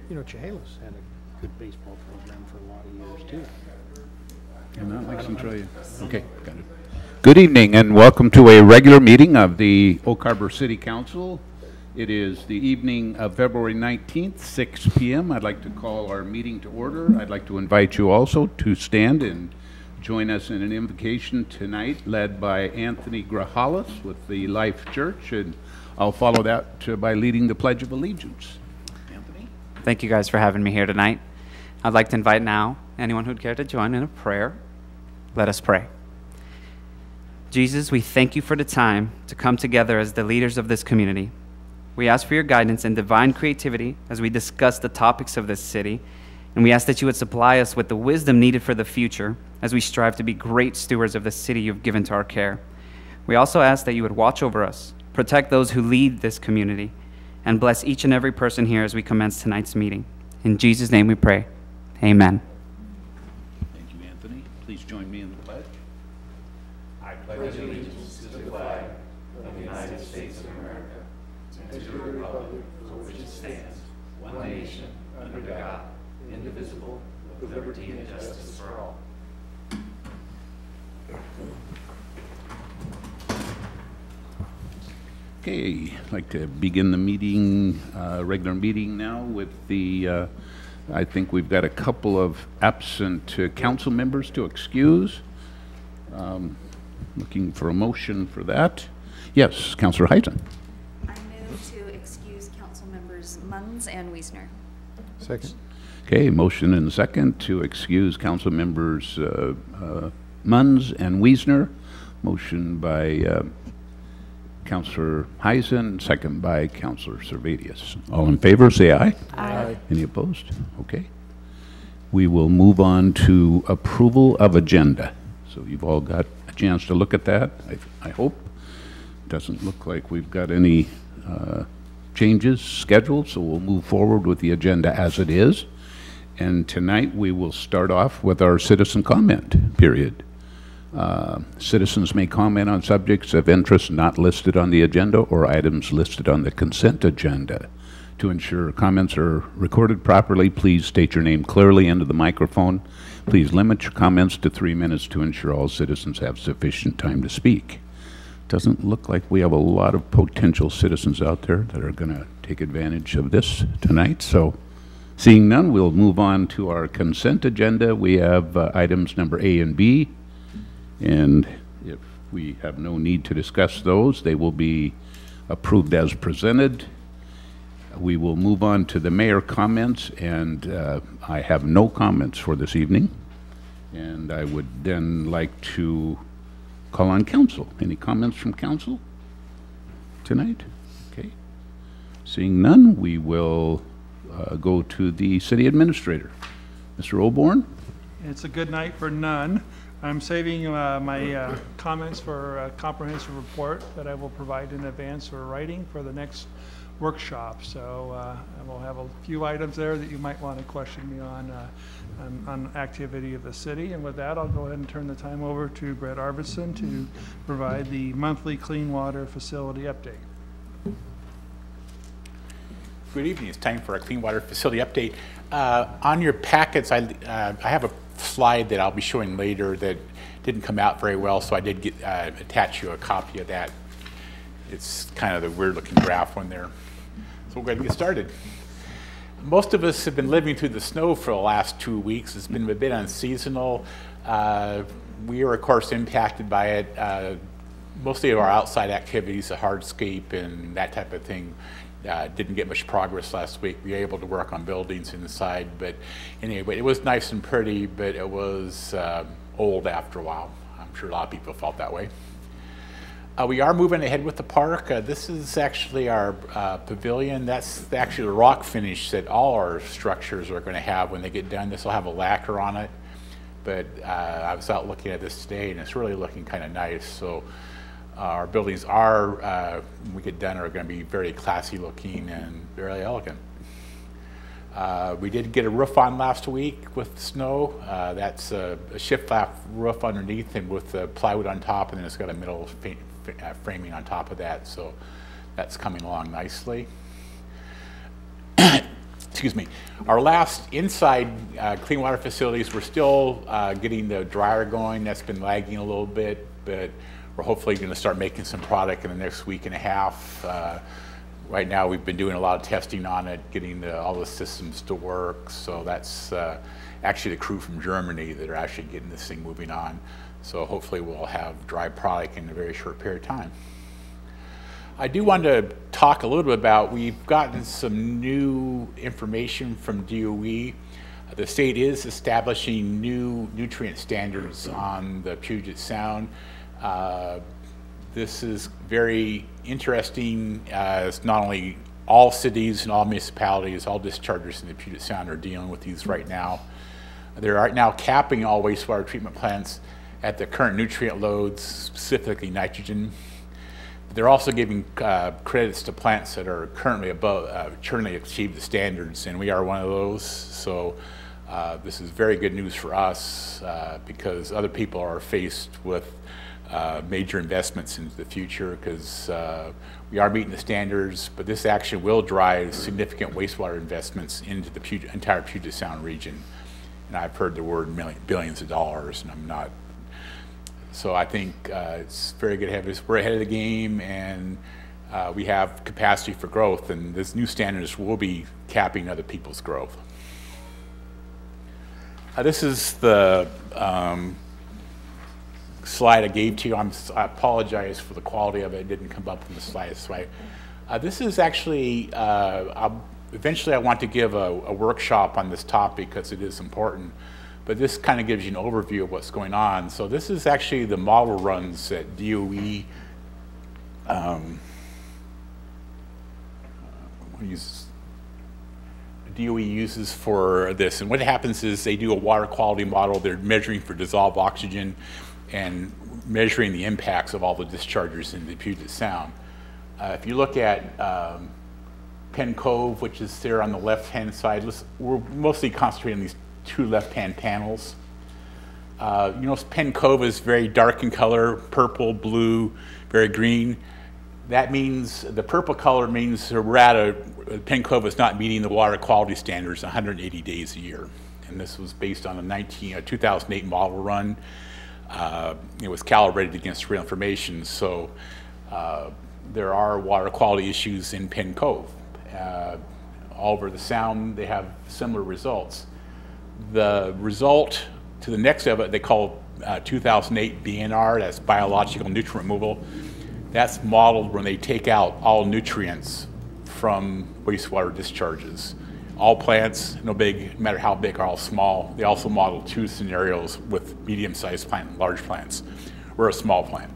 You know, Chehalis had a good baseball program for a lot of years, too. And that likes to tell you. Okay, got it. Good evening and welcome to a regular meeting of the Oak Harbor City Council. It is the evening of February 19th, 6 p.m. I'd like to call our meeting to order. I'd like to invite you also to stand and join us in an invocation tonight led by Anthony Grahalis with the Life Church, and I'll follow that by leading the Pledge of Allegiance. Anthony? Thank you guys for having me here tonight. I'd like to invite now anyone who'd care to join in a prayer. Let us pray. Jesus, we thank you for the time to come together as the leaders of this community. We ask for your guidance and divine creativity as we discuss the topics of this city, and we ask that you would supply us with the wisdom needed for the future as we strive to be great stewards of the city you've given to our care. We also ask that you would watch over us, protect those who lead this community, and bless each and every person here as we commence tonight's meeting. In Jesus' name we pray. Amen. Thank you, Anthony. Please join me in the pledge. I pledge allegiance to the flag of the United States of America and to the republic for which it stands, one nation, under God, indivisible, with liberty and justice for all. Okay, I'd like to begin the meeting, regular meeting now with the, I think we've got a couple of absent council members to excuse. Looking for a motion for that. Yes, Councillor Heisen. I move to excuse council members Munns and Wiesner. Second. Okay, motion and second to excuse council members Munns and Wiesner. Motion by Councillor Heisen, second by Councillor Servadius. All in favor, say aye. Aye. Any opposed? Okay. We will move on to approval of agenda. So you've all got a chance to look at that, I hope. Doesn't look like we've got any changes scheduled, so we'll move forward with the agenda as it is. And tonight we will start off with our citizen comment period. Citizens may comment on subjects of interest not listed on the agenda or items listed on the consent agenda. To ensure comments are recorded properly, please state your name clearly into the microphone. Please limit your comments to 3 minutes to ensure all citizens have sufficient time to speak. Doesn't look like we have a lot of potential citizens out there that are going to take advantage of this tonight. So seeing none, we'll move on to our consent agenda. We have items number A and B. And if we have no need to discuss those, they will be approved as presented. We will move on to the mayor comments, and I have no comments for this evening. And I would then like to call on council. Any comments from council tonight? Okay. Seeing none, we will go to the city administrator. Mr. Oborn? It's a good night for none. I'm saving my comments for a comprehensive report that I will provide in advance for writing for the next workshop. So I will have a few items there that you might want to question me on activity of the city. And with that, I'll go ahead and turn the time over to Brett Arvidsson to provide the monthly clean water facility update. Good evening. It's time for a clean water facility update. On your packets, I have a slide that I'll be showing later that didn't come out very well, so I did attach you a copy of that. It's kind of the weird looking graph one there. So we're going to get started. Most of us have been living through the snow for the last 2 weeks. It's been a bit unseasonal. We are of course impacted by it. Mostly of our outside activities, the hardscape and that type of thing, didn't get much progress last week. We were able to work on buildings inside, but anyway, it was nice and pretty, but it was old after a while. I'm sure a lot of people felt that way. We are moving ahead with the park. This is actually our pavilion. That's actually the rock finish that all our structures are going to have when they get done. This will have a lacquer on it, but I was out looking at this today, and it's really looking kind of nice. So our buildings are, when we get done, are going to be very classy looking and very elegant. We did get a roof on last week with snow. That's a shift-flap roof underneath and with the plywood on top, and then it's got a metal framing on top of that, so that's coming along nicely. excuse me, our last inside clean water facilities, we're still getting the dryer going. That's been lagging a little bit, but we're hopefully going to start making some product in the next week and a half. Right now, we've been doing a lot of testing on it, getting all the systems to work. So that's actually the crew from Germany that are actually getting this thing moving on. So hopefully we'll have dry product in a very short period of time. I do want to talk a little bit about, we've gotten some new information from DOE. The state is establishing new nutrient standards on the Puget Sound. This is very interesting, as not only all cities and all municipalities, all dischargers in the Puget Sound are dealing with these right now. They are now capping all wastewater treatment plants at the current nutrient loads, specifically nitrogen. They're also giving credits to plants that are currently currently achieve the standards, and we are one of those. So this is very good news for us because other people are faced with major investments into the future, because we are meeting the standards, but this action will drive significant wastewater investments into the entire Puget Sound region. And I've heard the word billions of dollars, and I'm not. So I think it's very good to have this. We're ahead of the game, and we have capacity for growth, and this new standards will be capping other people's growth. This is the slide I gave to you. I apologize for the quality of it. It didn't come up in the slides. So this is actually, eventually I want to give a workshop on this topic because it is important. But this kind of gives you an overview of what's going on. So this is actually the model runs that DOE uses for this. And what happens is they do a water quality model. They're measuring for dissolved oxygen and measuring the impacts of all the dischargers in the Puget Sound. If you look at Penn Cove, which is there on the left-hand side, we're mostly concentrating on these two left-hand panels. You know, Penn Cove is very dark in color, purple, blue, very green. That means the purple color means Penn Cove is not meeting the water quality standards 180 days a year. And this was based on a 2008 model run. It was calibrated against real information. So there are water quality issues in Penn Cove. All over the Sound, they have similar results. The result to the next of it, they call 2008 BNR, that's biological nutrient removal. That's modeled when they take out all nutrients from wastewater discharges. All plants, no matter how big or how small. They also model two scenarios with medium-sized plant and large plants. We're a small plant.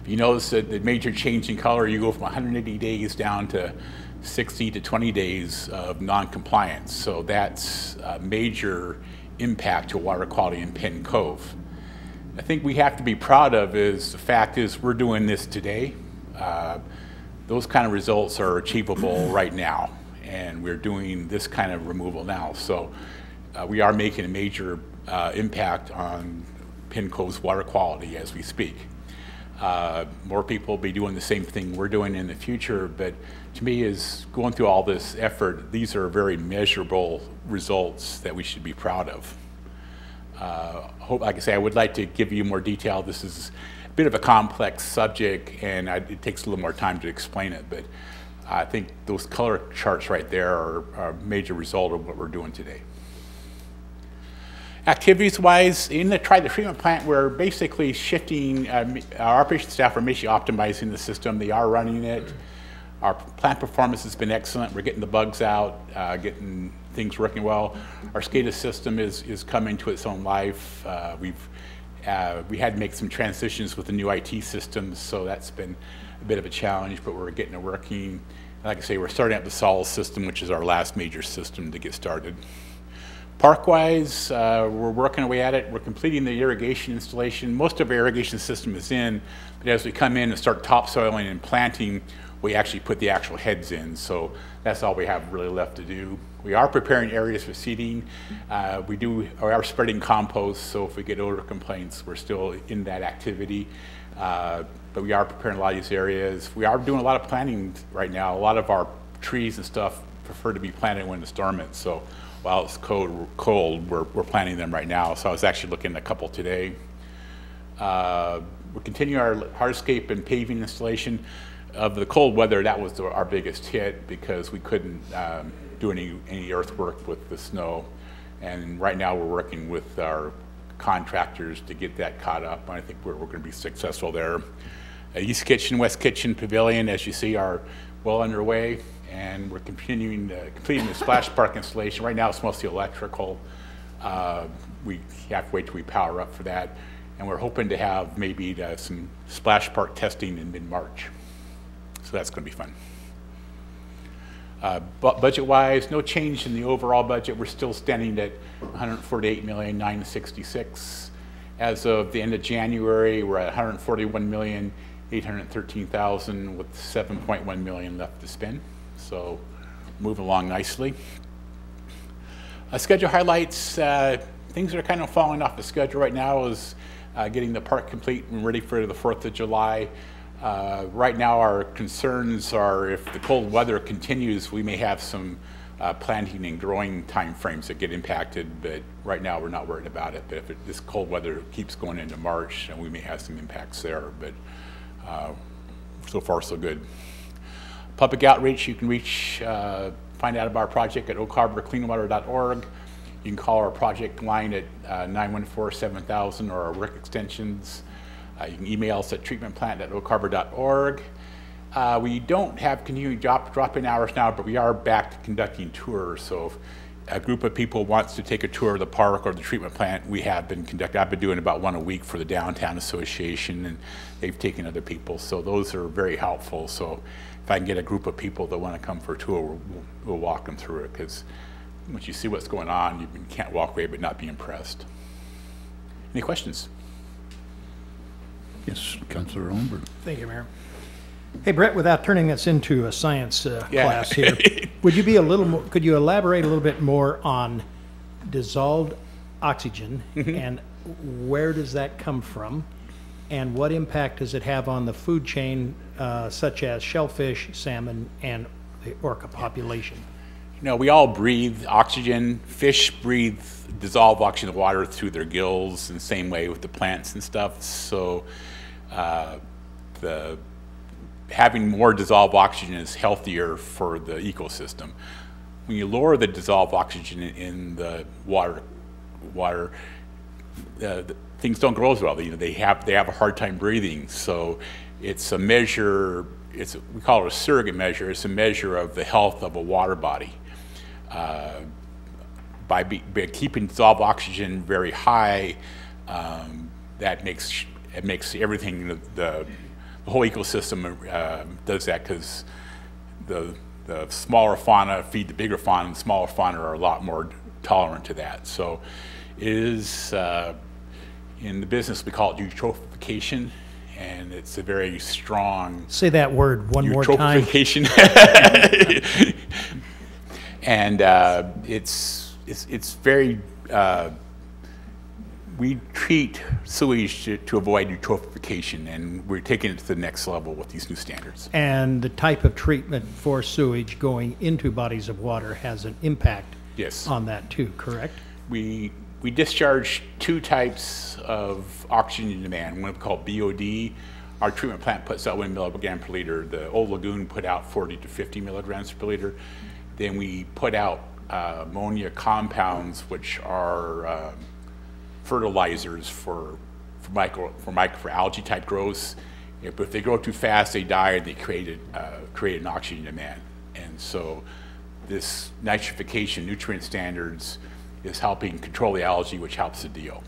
If you notice that the major change in color, you go from 180 days down to 60 to 20 days of non-compliance. So that's a major impact to water quality in Penn Cove. I think we have to be proud of is the fact is we're doing this today. Those kind of results are achievable right now, and we're doing this kind of removal now. So we are making a major impact on Penn Cove's water quality as we speak. More people will be doing the same thing we're doing in the future, but to me, is going through all this effort, these are very measurable results that we should be proud of. Like I say, I would like to give you more detail. This is a bit of a complex subject, and it takes a little more time to explain it, but I think those color charts right there are a major result of what we're doing today. Activities-wise, in the treatment plant, we're basically shifting, our operations staff are basically optimizing the system. They are running it. Our plant performance has been excellent. We're getting the bugs out, getting things working well. Our SCADA system is coming to its own life. We had to make some transitions with the new IT systems, so that's been a bit of a challenge, but we're getting it working. Like I say, we're starting up the SOLID system, which is our last major system to get started. Park-wise, we're working away at it. We're completing the irrigation installation. Most of our irrigation system is in, but as we come in and start topsoiling and planting, we actually put the actual heads in. So that's all we have really left to do. We are preparing areas for seeding. We are spreading compost, so if we get odor complaints, we're still in that activity. But we are preparing a lot of these areas. We are doing a lot of planting right now. A lot of our trees and stuff prefer to be planted when it's dormant. So while it's cold, we're planting them right now. So I was actually looking at a couple today. We're continuing our hardscape and paving installation. Of the cold weather, that was our biggest hit because we couldn't do any earthwork with the snow. And right now we're working with our contractors to get that caught up. I think we're going to be successful there. East Kitchen, West Kitchen, Pavilion, as you see, are well underway, and we're completing the splash park installation. Right now it's mostly electrical. We have to wait till we power up for that, and we're hoping to have maybe some splash park testing in mid-March. So that's going to be fun. Budget-wise, no change in the overall budget. We're still standing at $148,966,000. As of the end of January, we're at $141,813,000 with $7.1 million left to spend. So moving along nicely. Schedule highlights, things that are kind of falling off the schedule right now is getting the park complete and ready for the 4th of July. Right now our concerns are if the cold weather continues, we may have some planting and growing time frames that get impacted, but right now we're not worried about it. But if this cold weather keeps going into March, we may have some impacts there, but so far so good. Public outreach, you can find out about our project at oakharborcleanwater.org. You can call our project line at 914-7000 or our work extensions. You can email us at treatmentplant@oakharbor.org. We don't have continuing drop-in hours now, but we are back to conducting tours. So if a group of people wants to take a tour of the park or the treatment plant, we have been conducting. I've been doing about one a week for the Downtown Association, and they've taken other people. So those are very helpful. So if I can get a group of people that want to come for a tour, we'll walk them through it, because once you see what's going on, you can't walk away but not be impressed. Any questions? Yes, Councilor Olmberg. Thank you, Mayor. Hey, Brett, without turning this into a science class here, would you be a little more, could you elaborate a little bit more on dissolved oxygen and where does that come from and what impact does it have on the food chain such as shellfish, salmon, and the orca population? You know, we all breathe oxygen. Fish breathe dissolved oxygen in the water through their gills, and the same way with the plants and stuff. So having more dissolved oxygen is healthier for the ecosystem. When you lower the dissolved oxygen in the water, things don't grow as well. They have a hard time breathing. So it's a measure. We call it a surrogate measure. It's a measure of the health of a water body. By keeping dissolved oxygen very high, that makes everything, the whole ecosystem does that, because the smaller fauna feed the bigger fauna, and the smaller fauna are a lot more tolerant to that. So it is, in the business we call it eutrophication, and it's a very strong... Say that word one more time. Eutrophication. And it's very... we treat sewage to avoid eutrophication, and we're taking it to the next level with these new standards. And the type of treatment for sewage going into bodies of water has an impact on that too, correct? We discharge two types of oxygen demand, one called BOD. Our treatment plant puts out 1 milligram per liter. The Old Lagoon put out 40 to 50 milligrams per liter. Then we put out ammonia compounds, which are fertilizers for algae type growths. But if they grow too fast, they die, and they create an oxygen demand. And so this nitrification nutrient standards is helping control the algae, which helps the DO.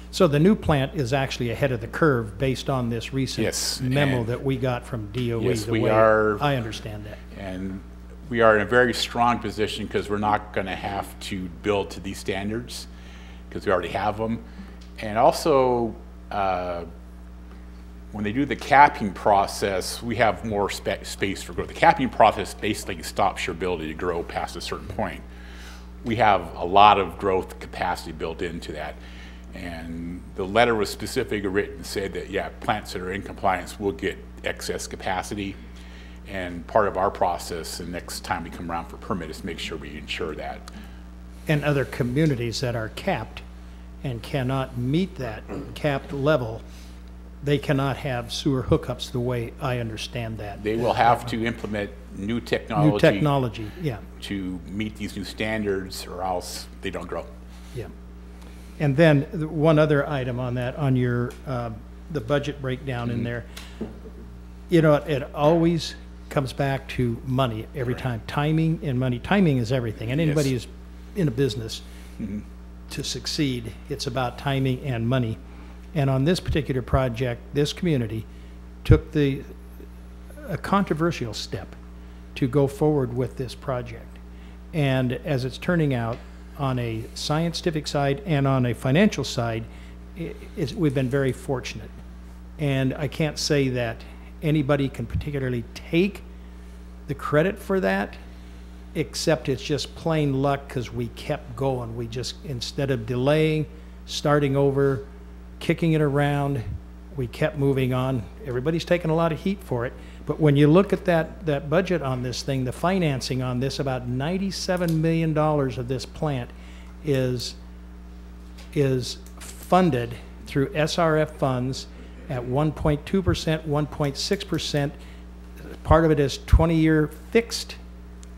So the new plant is actually ahead of the curve based on this recent memo that we got from DOE. Yes, we are. I understand that. And we are in a very strong position because we're not going to have to build to these standards because we already have them. And also, when they do the capping process, we have more space for growth. The capping process basically stops your ability to grow past a certain point. We have a lot of growth capacity built into that. And the letter was specifically written to say that, yeah, plants that are in compliance will get excess capacity. And part of our process, the next time we come around for permit, is make sure we ensure that. And other communities that are capped and cannot meet that capped level, they cannot have sewer hookups the way I understand that. They will have to implement new technology. New technology, yeah, To meet these new standards, or else they don't grow. yeah. And then one other item on that, on your, the budget breakdown in there, you know, it always comes back to money every time. Timing and money. Timing is everything. And anybody who's in a business, to succeed, it's about timing and money. And on this particular project, this community took a controversial step to go forward with this project. And as it's turning out, on a scientific side and on a financial side, we've been very fortunate. And I can't say that anybody can particularly take the credit for that, except it's just plain luck because we kept going. We just, instead of delaying, starting over, kicking it around, we kept moving on. Everybody's taken a lot of heat for it. But when you look at that budget on this thing, the financing on this, about $97 million of this plant is funded through SRF funds at 1.2%, 1.6%. Part of it is 20-year fixed.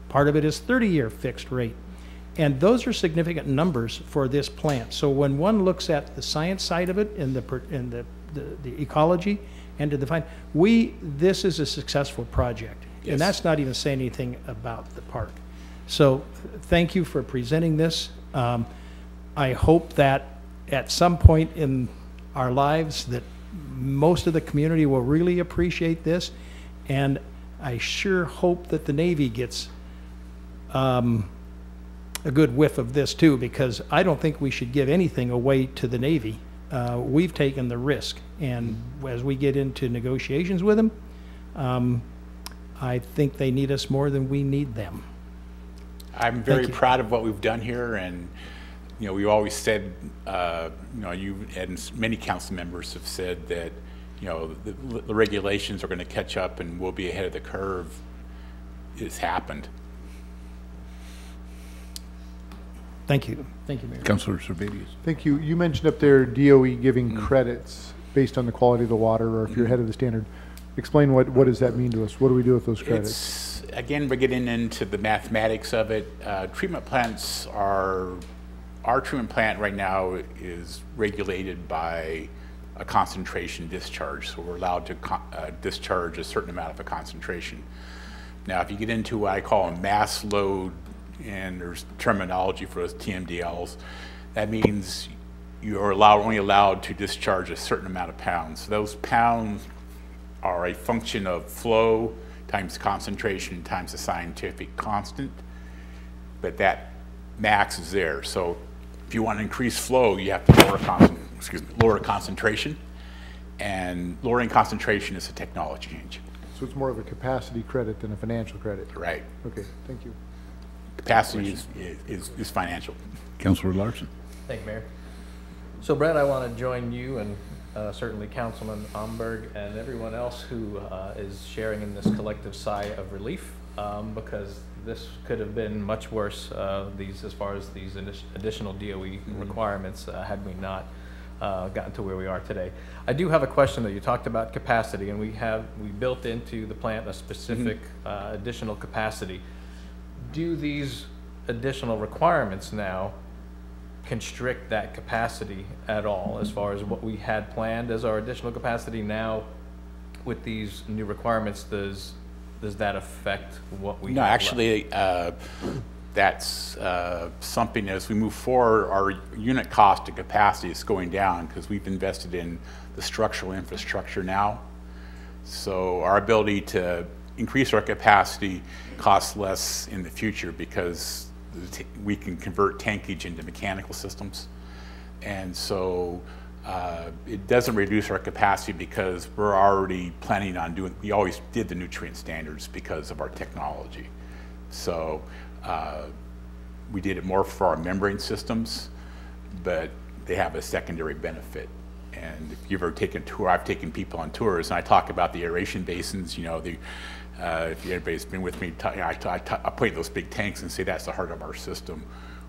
Part of it is 30-year fixed rate. And those are significant numbers for this plant. So when one looks at the science side of it and the ecology and to define, this is a successful project. Yes. And that's not even saying anything about the park. So thank you for presenting this. I hope that at some point in our lives that most of the community will really appreciate this. And I sure hope that the Navy gets a good whiff of this too, because I don't think we should give anything away to the Navy. We've taken the risk, and as we get into negotiations with them, I think they need us more than we need them. I'm very Thank you. proud of what we've done here, and you know, we always said, you know, you and many council members have said that, you know, the regulations are going to catch up and we'll be ahead of the curve. It's happened. Thank you. Thank you, Mayor. Councilor Servatius. Thank you. You mentioned up there DOE giving credits based on the quality of the water, or if you're ahead of the standard. Explain what does that mean to us? What do we do with those credits? Again, we're getting into the mathematics of it. Treatment plants our treatment plant right now is regulated by a concentration discharge. So we're allowed to discharge a certain amount of a concentration. Now, if you get into what I call a mass load, and there's terminology for those TMDLs, that means you're only allowed to discharge a certain amount of pounds. So those pounds are a function of flow times concentration times the scientific constant, but that max is there. So if you want to increase flow, you have to lower concentration, and lowering concentration is a technology change. So it's more of a capacity credit than a financial credit. Right. Okay, thank you. Capacity is financial. Councilor Larson. Thank you, Mayor. So, Brett, I want to join you and certainly Councilman Omberg and everyone else who is sharing in this collective sigh of relief, because this could have been much worse, as far as these additional DOE requirements, had we not gotten to where we are today. I do have a question, though. You talked about capacity, and we built into the plant a specific additional capacity. Do these additional requirements now constrict that capacity at all, as far as what we had planned as our additional capacity? Now with these new requirements, does that affect what we No, have actually, that's something as we move forward, our unit cost of capacity is going down because we've invested in the structural infrastructure now. So our ability to increase our capacity costs less in the future because we can convert tankage into mechanical systems. And so it doesn't reduce our capacity because we're already planning on we always did the nutrient standards because of our technology. So we did it more for our membrane systems, but they have a secondary benefit. And if you've ever taken a tour, I've taken people on tours, and I talk about the aeration basins. You know, If everybody's been with me, I point those big tanks and say that's the heart of our system.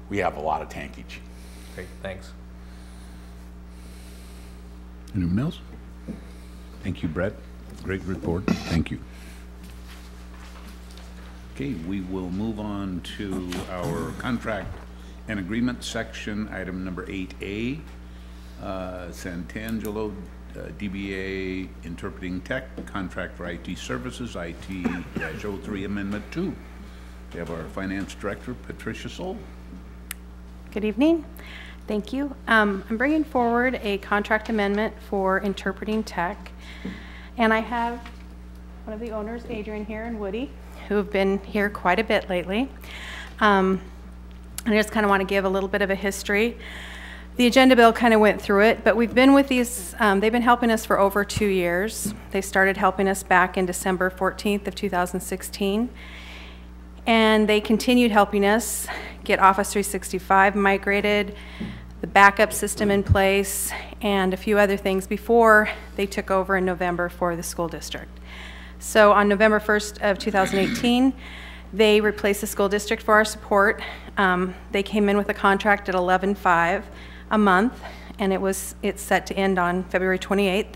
We have a lot of tankage. Great, thanks. Anyone else? Thank you, Brett. Great report. Thank you. Okay, we will move on to our contract and agreement section, item number 8A. Santangelo, DBA Interpreting Tech, contract for IT services, IT-03 Amendment 2. We have our Finance Director, Patricia Soul. Good evening. Thank you. I'm bringing forward a contract amendment for Interpreting Tech. And I have one of the owners, Adrian here, and Woody, who have been here quite a bit lately. I just kind of want to give a little bit of a history. The agenda bill kind of went through it, but we've been with these, they've been helping us for over 2 years. They started helping us back in December 14th of 2016. And they continued helping us get Office 365 migrated, the backup system in place, and a few other things before they took over in November for the school district. So on November 1st of 2018, they replaced the school district for our support. They came in with a contract at $11.5 a month, and it's set to end on February 28th.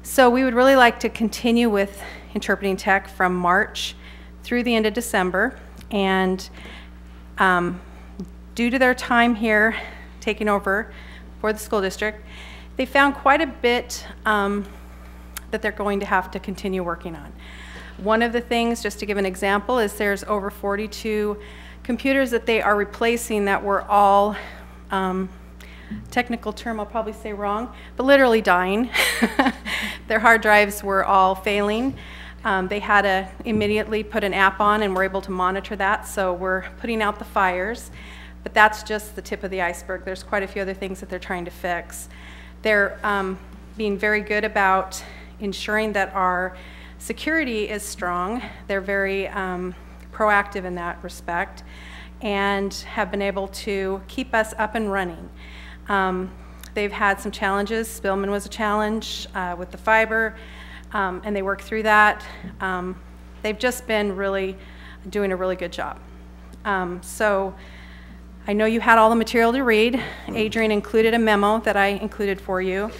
So we would really like to continue with Interpreting Tech from March through the end of December, and due to their time here taking over for the school district, they found quite a bit that they're going to have to continue working on. One of the things, just to give an example, is there's over 42 computers that they are replacing that were all, technical term I'll probably say wrong, but literally dying. Their hard drives were all failing. They had to immediately put an app on, and we're able to monitor that, so we're putting out the fires. But that's just the tip of the iceberg. There's quite a few other things that they're trying to fix. They're being very good about ensuring that our security is strong. They're very proactive in that respect and have been able to keep us up and running. They've had some challenges. Spillman was a challenge with the fiber, and they worked through that. They've just been really doing a really good job. So I know you had all the material to read. Adrian included a memo that I included for you.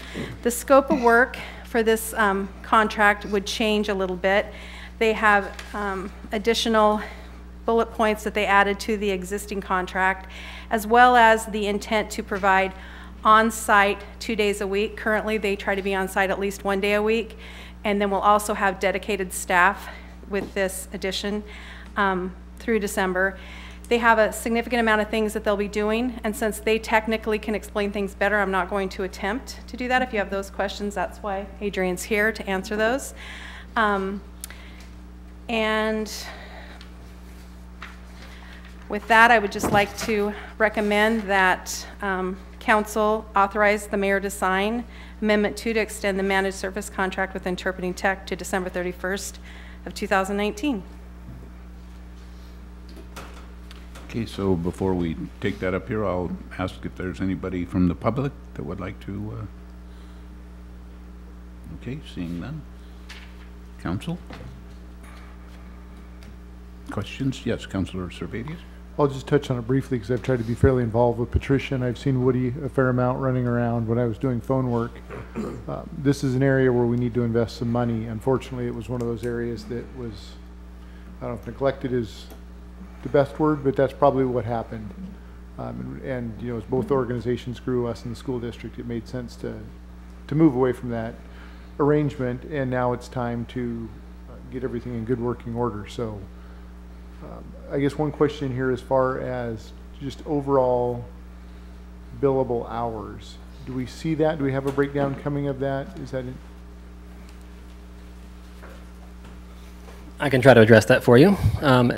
The scope of work for this contract would change a little bit. They have additional bullet points that they added to the existing contract, as well as the intent to provide on-site 2 days a week. Currently, they try to be on-site at least 1 day a week, and then we'll also have dedicated staff with this addition through December. They have a significant amount of things that they'll be doing, and since they technically can explain things better, I'm not going to attempt to do that. If you have those questions, that's why Adrian's here to answer those. And with that, I would just like to recommend that Council authorize the mayor to sign Amendment 2 to extend the managed service contract with Interpreting Tech to December 31st of 2019. Okay, so before we take that up here, I'll ask if there's anybody from the public that would like to, okay, seeing none. Council? Questions? Yes, Councilor Servadius. I'll just touch on it briefly because I've tried to be fairly involved with Patricia, and I've seen Woody a fair amount running around when I was doing phone work. This is an area where we need to invest some money. Unfortunately, it was one of those areas that was, I don't know if neglected is the best word, but that's probably what happened. And you know, as both organizations grew, us in the school district, it made sense to move away from that arrangement, and now it's time to get everything in good working order. So I guess one question here as far as just overall billable hours, do we see that? Do we have a breakdown coming of that? Is that it? I can try to address that for you.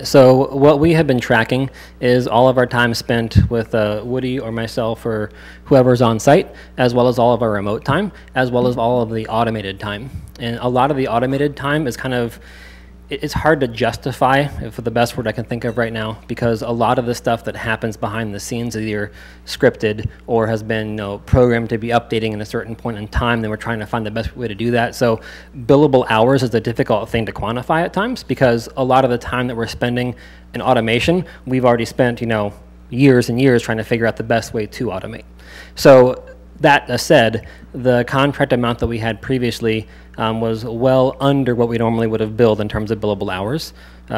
So what we have been tracking is all of our time spent with Woody or myself or whoever's on site, as well as all of our remote time, as well as all of the automated time. And a lot of the automated time is kind of it's hard to justify, for the best word I can think of right now, because a lot of the stuff that happens behind the scenes is either scripted or has been programmed to be updating in a certain point in time. Then we're trying to find the best way to do that. So billable hours is a difficult thing to quantify at times, because a lot of the time that we're spending in automation, we've already spent years and years trying to figure out the best way to automate. So that said, the contract amount that we had previously was well under what we normally would have billed in terms of billable hours.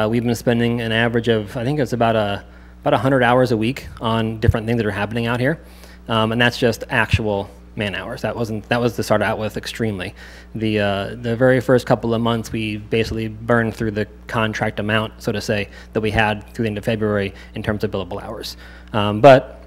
We've been spending an average of, I think it's about 100 hours a week on different things that are happening out here, and that's just actual man hours. That was to start out with extremely. The very first couple of months, we basically burned through the contract amount, so to say, that we had through the end of February in terms of billable hours. But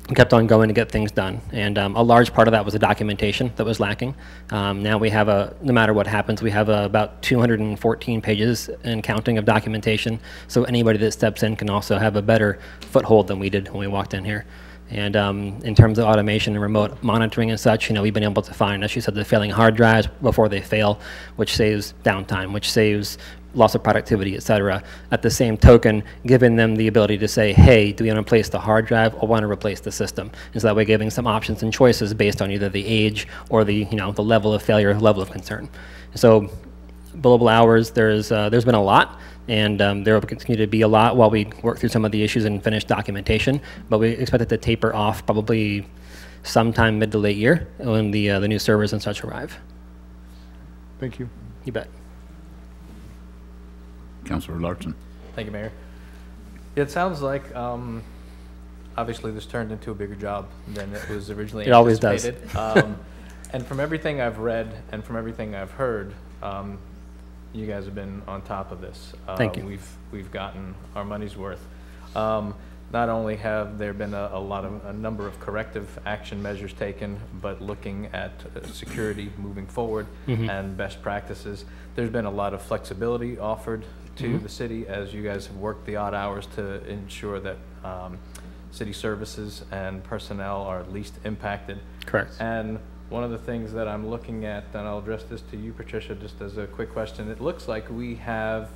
we kept on going to get things done, and a large part of that was the documentation that was lacking. Now we have no matter what happens, we have about 214 pages and counting of documentation, so anybody that steps in can also have a better foothold than we did when we walked in here. And in terms of automation and remote monitoring and such, we've been able to find, as you said, the failing hard drives before they fail, which saves downtime, which saves loss of productivity, et cetera. At the same token, giving them the ability to say, hey, do we want to replace the hard drive or want to replace the system? And so that way giving some options and choices based on either the age or the, the level of failure, level of concern. So billable hours, there's been a lot, and there will continue to be a lot while we work through some of the issues and finish documentation, but we expect it to taper off probably sometime mid to late year when the new servers and such arrive. Thank you. You bet. Councilor Larson. Thank you, Mayor. It sounds like, obviously, this turned into a bigger job than it was originally anticipated. It always does. And from everything I've read and from everything I've heard, you guys have been on top of this. Thank you. We've gotten our money's worth. Not only have there been a number of corrective action measures taken, but looking at security moving forward and best practices, there's been a lot of flexibility offered to the city as you guys have worked the odd hours to ensure that city services and personnel are least impacted. Correct. And one of the things that I'm looking at, and I'll address this to you, Patricia, just as a quick question, it looks like we have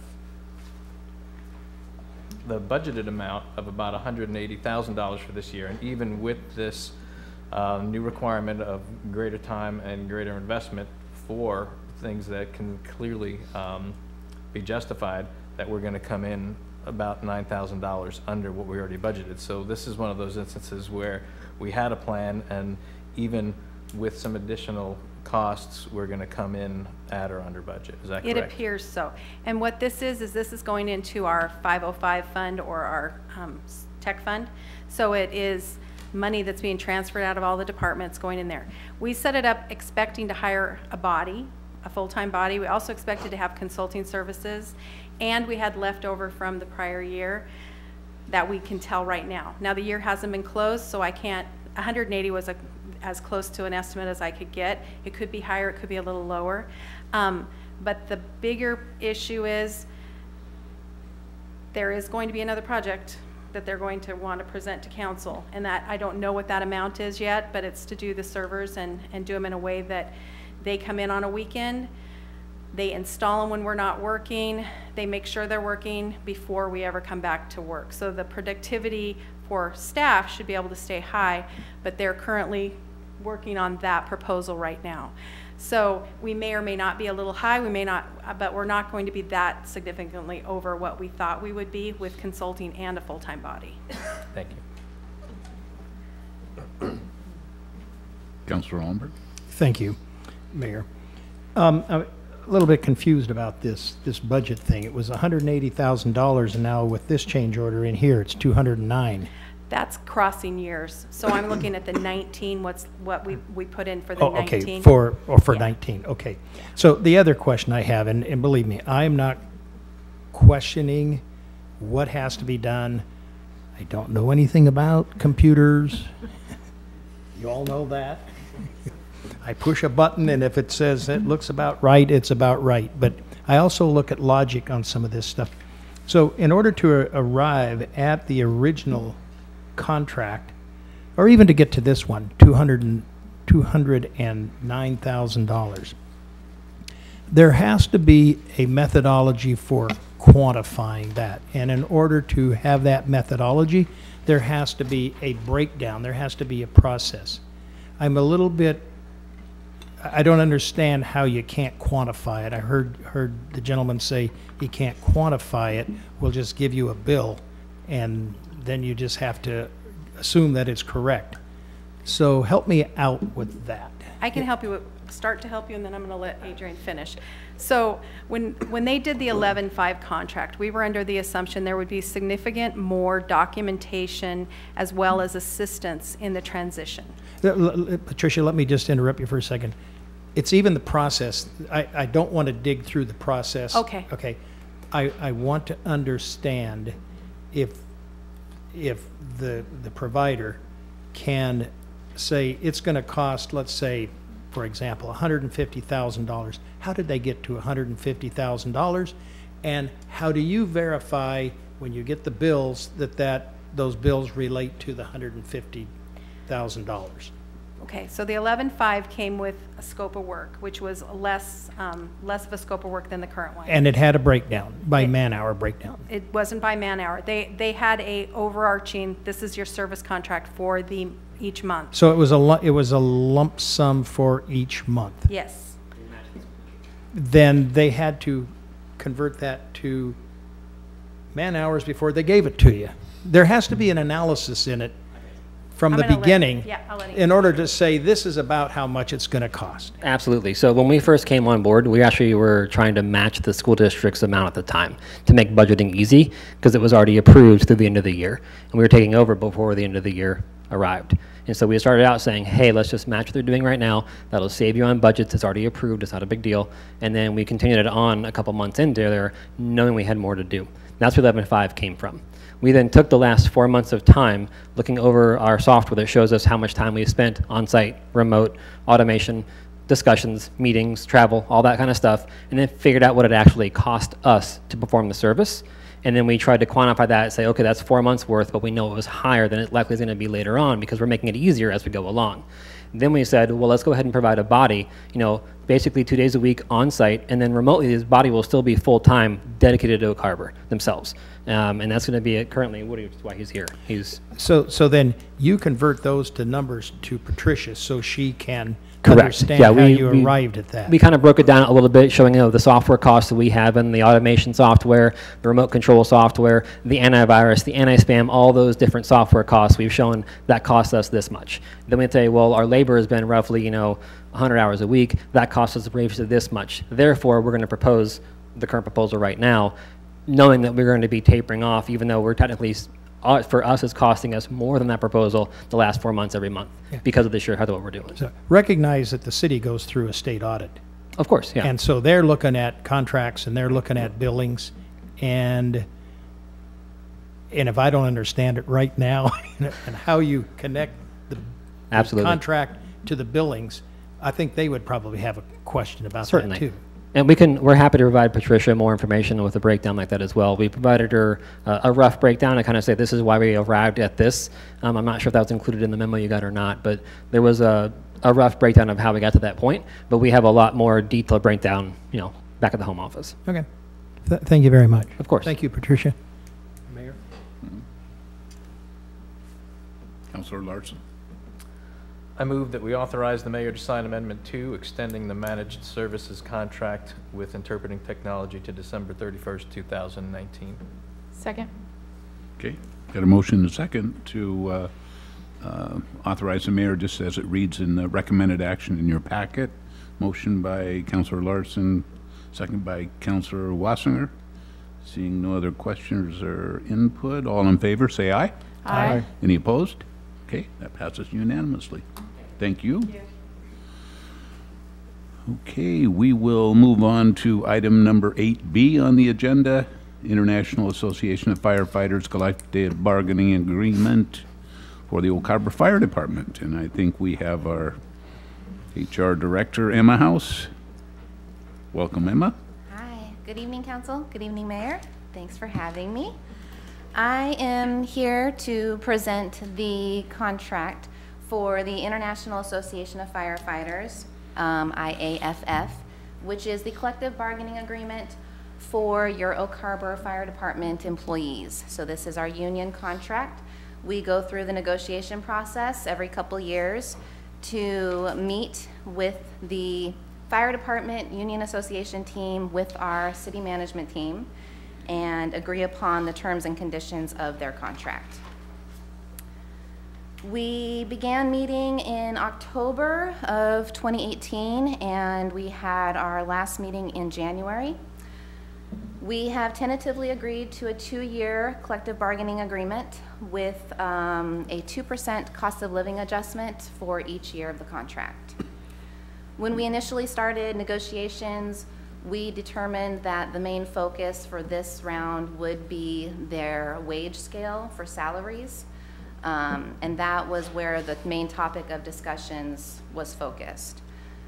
the budgeted amount of about $180,000 for this year, and even with this new requirement of greater time and greater investment for things that can clearly be justified, that we're going to come in about $9,000 under what we already budgeted. So this is one of those instances where we had a plan, and even with some additional costs, we're going to come in at or under budget. Is that correct? It appears so. And what this is this is going into our 505 fund or our tech fund. So it is money that's being transferred out of all the departments going in there. We set it up expecting to hire a full-time body. We also expected to have consulting services, and we had leftover from the prior year that we can tell right now. Now the year hasn't been closed, so I can't, 180 was as close to an estimate as I could get. It could be higher, it could be a little lower. But the bigger issue is there is going to be another project that they're going to want to present to council, and that I don't know what that amount is yet, but it's to do the servers and do them in a way that they come in on a weekend, they install them when we're not working, they make sure they're working before we ever come back to work. So the productivity for staff should be able to stay high, but they're currently working on that proposal right now. So we may or may not be a little high, we may not, but we're not going to be that significantly over what we thought we would be with consulting and a full-time body. Thank you. Councilor Olmberg. Thank you, Mayor. I'm a little bit confused about this budget thing. It was $180,000, and now with this change order in here, it's $209,000. That's crossing years. So I'm looking at the 19, what we put in for the 19. Okay, for Yeah. 19, okay. So the other question I have, and believe me, I'm not questioning what has to be done. I don't know anything about computers. You all know that. I push a button, and if it says it looks about right, it's about right. But I also look at logic on some of this stuff. So in order to arrive at the original contract, or even to get to this one, $209,000. there has to be a methodology for quantifying that. And in order to have that methodology, there has to be a breakdown. There has to be a process. I'm a little bit, I don't understand how you can't quantify it. I heard the gentleman say he can't quantify it. We'll just give you a bill, and then you just have to assume that it's correct. So help me out with that. I can help you, start to help you, and then I'm going to let Adrian finish. So when they did the 11-5 contract, we were under the assumption there would be significant more documentation as well as assistance in the transition. Patricia, let me just interrupt you for a second. It's even the process. I don't want to dig through the process. Okay. Okay. I want to understand if the provider can say it's going to cost, let's say, for example, $150,000. How did they get to $150,000? And how do you verify when you get the bills that those bills relate to the $150,000? Okay, so the 11-5 came with a scope of work, which was less of a scope of work than the current one. And it had a breakdown, by man-hour breakdown. It wasn't by man-hour. They had a overarching, this is your service contract for each month. So it was a lump sum for each month. Yes. Then they had to convert that to man-hours before they gave it to you. There has to be an analysis in it from the beginning in order to say this is about how much it's going to cost. Absolutely. So when we first came on board, we actually were trying to match the school district's amount at the time to make budgeting easy because it was already approved through the end of the year. And we were taking over before the end of the year arrived. And so we started out saying, hey, let's just match what they're doing right now. That'll save you on budgets. It's already approved. It's not a big deal. And then we continued it on a couple months into there, knowing we had more to do. That's where 11-5 came from. We then took the last 4 months of time looking over our software that shows us how much time we spent on-site, remote, automation, discussions, meetings, travel, all that kind of stuff, and then figured out what it actually cost us to perform the service. And then we tried to quantify that and say, okay, that's 4 months worth, but we know it was higher than it likely is going to be later on because we're making it easier as we go along. Then we said, well, let's go ahead and provide a body, basically 2 days a week on site, and then remotely this body will still be full-time dedicated to Oak Harbor themselves. And that's going to be currently Woody, which is why he's here. So then you convert those to numbers to Patricia so she can Correct. understand how you arrived at that. We kind of broke it down a little bit, showing the software costs that we have in the automation software, the remote control software, the antivirus, the anti-spam, all those different software costs. We've shown that costs us this much. Then we say, well, our labor has been roughly 100 hours a week. That costs us roughly this much. Therefore, we're going to propose the current proposal right now, knowing that we're going to be tapering off, even though we're technically, for us, it's costing us more than that proposal the last 4 months every month because of the sheer height of what we're doing. So recognize that the city goes through a state audit. Of course, yeah. And so they're looking at contracts and they're looking at billings, and if I don't understand it right now and how you connect the contract to the billings, I think they would probably have a question about that too. And we're happy to provide Patricia more information with a breakdown like that as well. We provided her a rough breakdown to kind of say this is why we arrived at this. I'm not sure if that was included in the memo you got or not, but there was a rough breakdown of how we got to that point. But we have a lot more detailed breakdown, back at the home office. Okay. Thank you very much. Of course. Thank you, Patricia. Mayor. Councilor Larson. I move that we authorize the mayor to sign Amendment 2, extending the managed services contract with Interpreting Technology to December 31st, 2019. Second. Okay. Got a motion and a second to authorize the mayor, just as it reads in the recommended action in your packet. Motion by Councilor Larson, second by Councilor Wassinger. Seeing no other questions or input, all in favor, say aye. Aye. Any opposed? Okay, that passes unanimously. Thank you. Okay, we will move on to item number 8B on the agenda, International Association of Firefighters Collective Bargaining Agreement for the Oak Harbor Fire Department. And I think we have our HR Director, Emma House. Welcome, Emma. Hi. Good evening, Council. Good evening, Mayor. Thanks for having me. I am here to present the contract for the International Association of Firefighters, IAFF, which is the collective bargaining agreement for your Oak Harbor Fire Department employees. So this is our union contract. We go through the negotiation process every couple years to meet with the Fire Department Union Association team with our city management team and agree upon the terms and conditions of their contract. We began meeting in October of 2018, and we had our last meeting in January. We have tentatively agreed to a 2-year collective bargaining agreement with a 2% cost of living adjustment for each year of the contract. When we initially started negotiations, we determined that the main focus for this round would be their wage scale for salaries. And that was where the main topic of discussions was focused.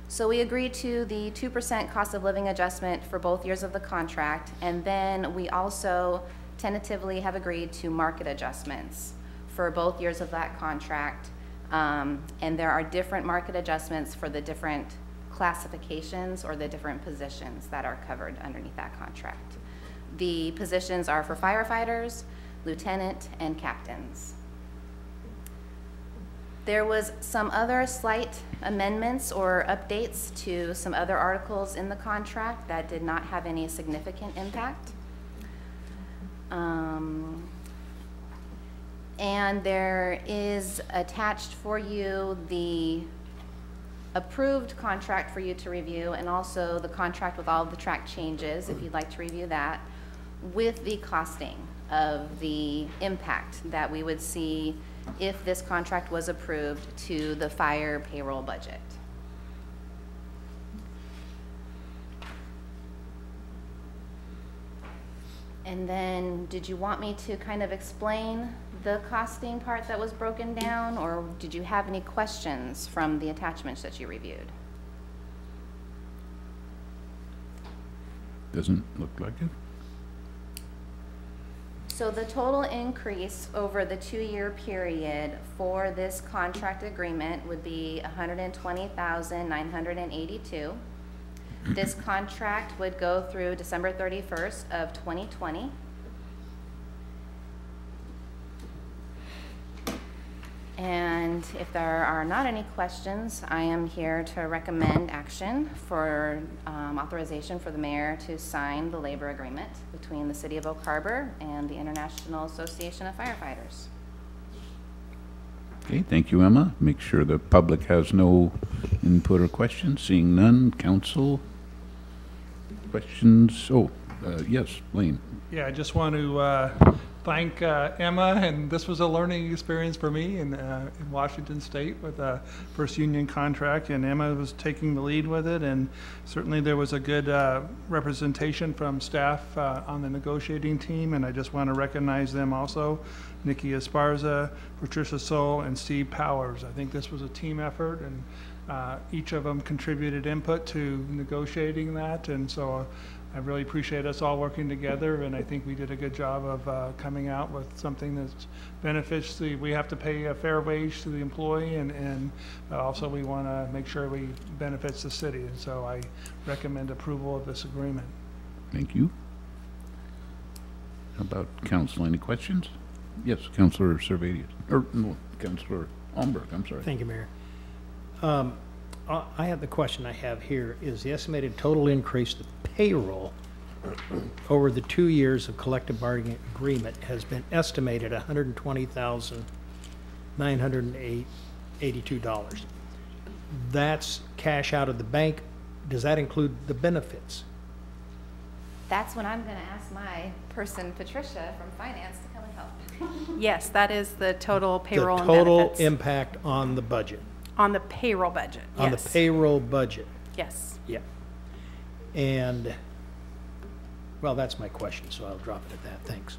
So we agreed to the 2% cost of living adjustment for both years of the contract, and then we also tentatively have agreed to market adjustments for both years of that contract. And there are different market adjustments for the different classifications or the different positions that are covered underneath that contract. The positions are for firefighters, lieutenant, and captains. There was some other slight amendments or updates to some other articles in the contract that did not have any significant impact. And there is attached for you the approved contract for you to review, and also the contract with all of the track changes, if you'd like to review that, with the costing of the impact that we would see if this contract was approved to the fire payroll budget. And then, did you want me to kind of explain the costing part that was broken down, or did you have any questions from the attachments that you reviewed? Doesn't look like it. So the total increase over the 2-year period for this contract agreement would be $120,982. This contract would go through December 31st of 2020. And if there are not any questions, I am here to recommend action for authorization for the mayor to sign the labor agreement between the City of Oak Harbor and the International Association of Firefighters. Okay, thank you, Emma. Make sure the public has no input or questions. Seeing none, council questions? Yes, Blaine. Yeah, I just want to thank Emma, and this was a learning experience for me in Washington State with the first union contract, and Emma was taking the lead with it, and certainly there was a good representation from staff on the negotiating team, and I just want to recognize them also. Nikki Esparza, Patricia Soul, and Steve Powers. I think this was a team effort, and each of them contributed input to negotiating that, and so I really appreciate us all working together, and I think we did a good job of coming out with something that benefits we have to pay a fair wage to the employee, and also we want to make sure we benefits the city, and so I recommend approval of this agreement. Thank you. How about council? Any questions? Yes, Councilor Servadius, or no, Councilor Omberg, I'm sorry. Thank you, Mayor. I have the question I have here is the estimated total increase to payroll over the 2 years of collective bargaining agreement has been estimated $120,982. That's cash out of the bank. Does that include the benefits? That's when I'm going to ask my person, Patricia, from finance to come and help. Yes, that is the total payroll and the total benefits. Impact on the budget. On the payroll budget, yes. On the payroll budget. Yes. Yeah. And, well, that's my question, so I'll drop it at that. Thanks.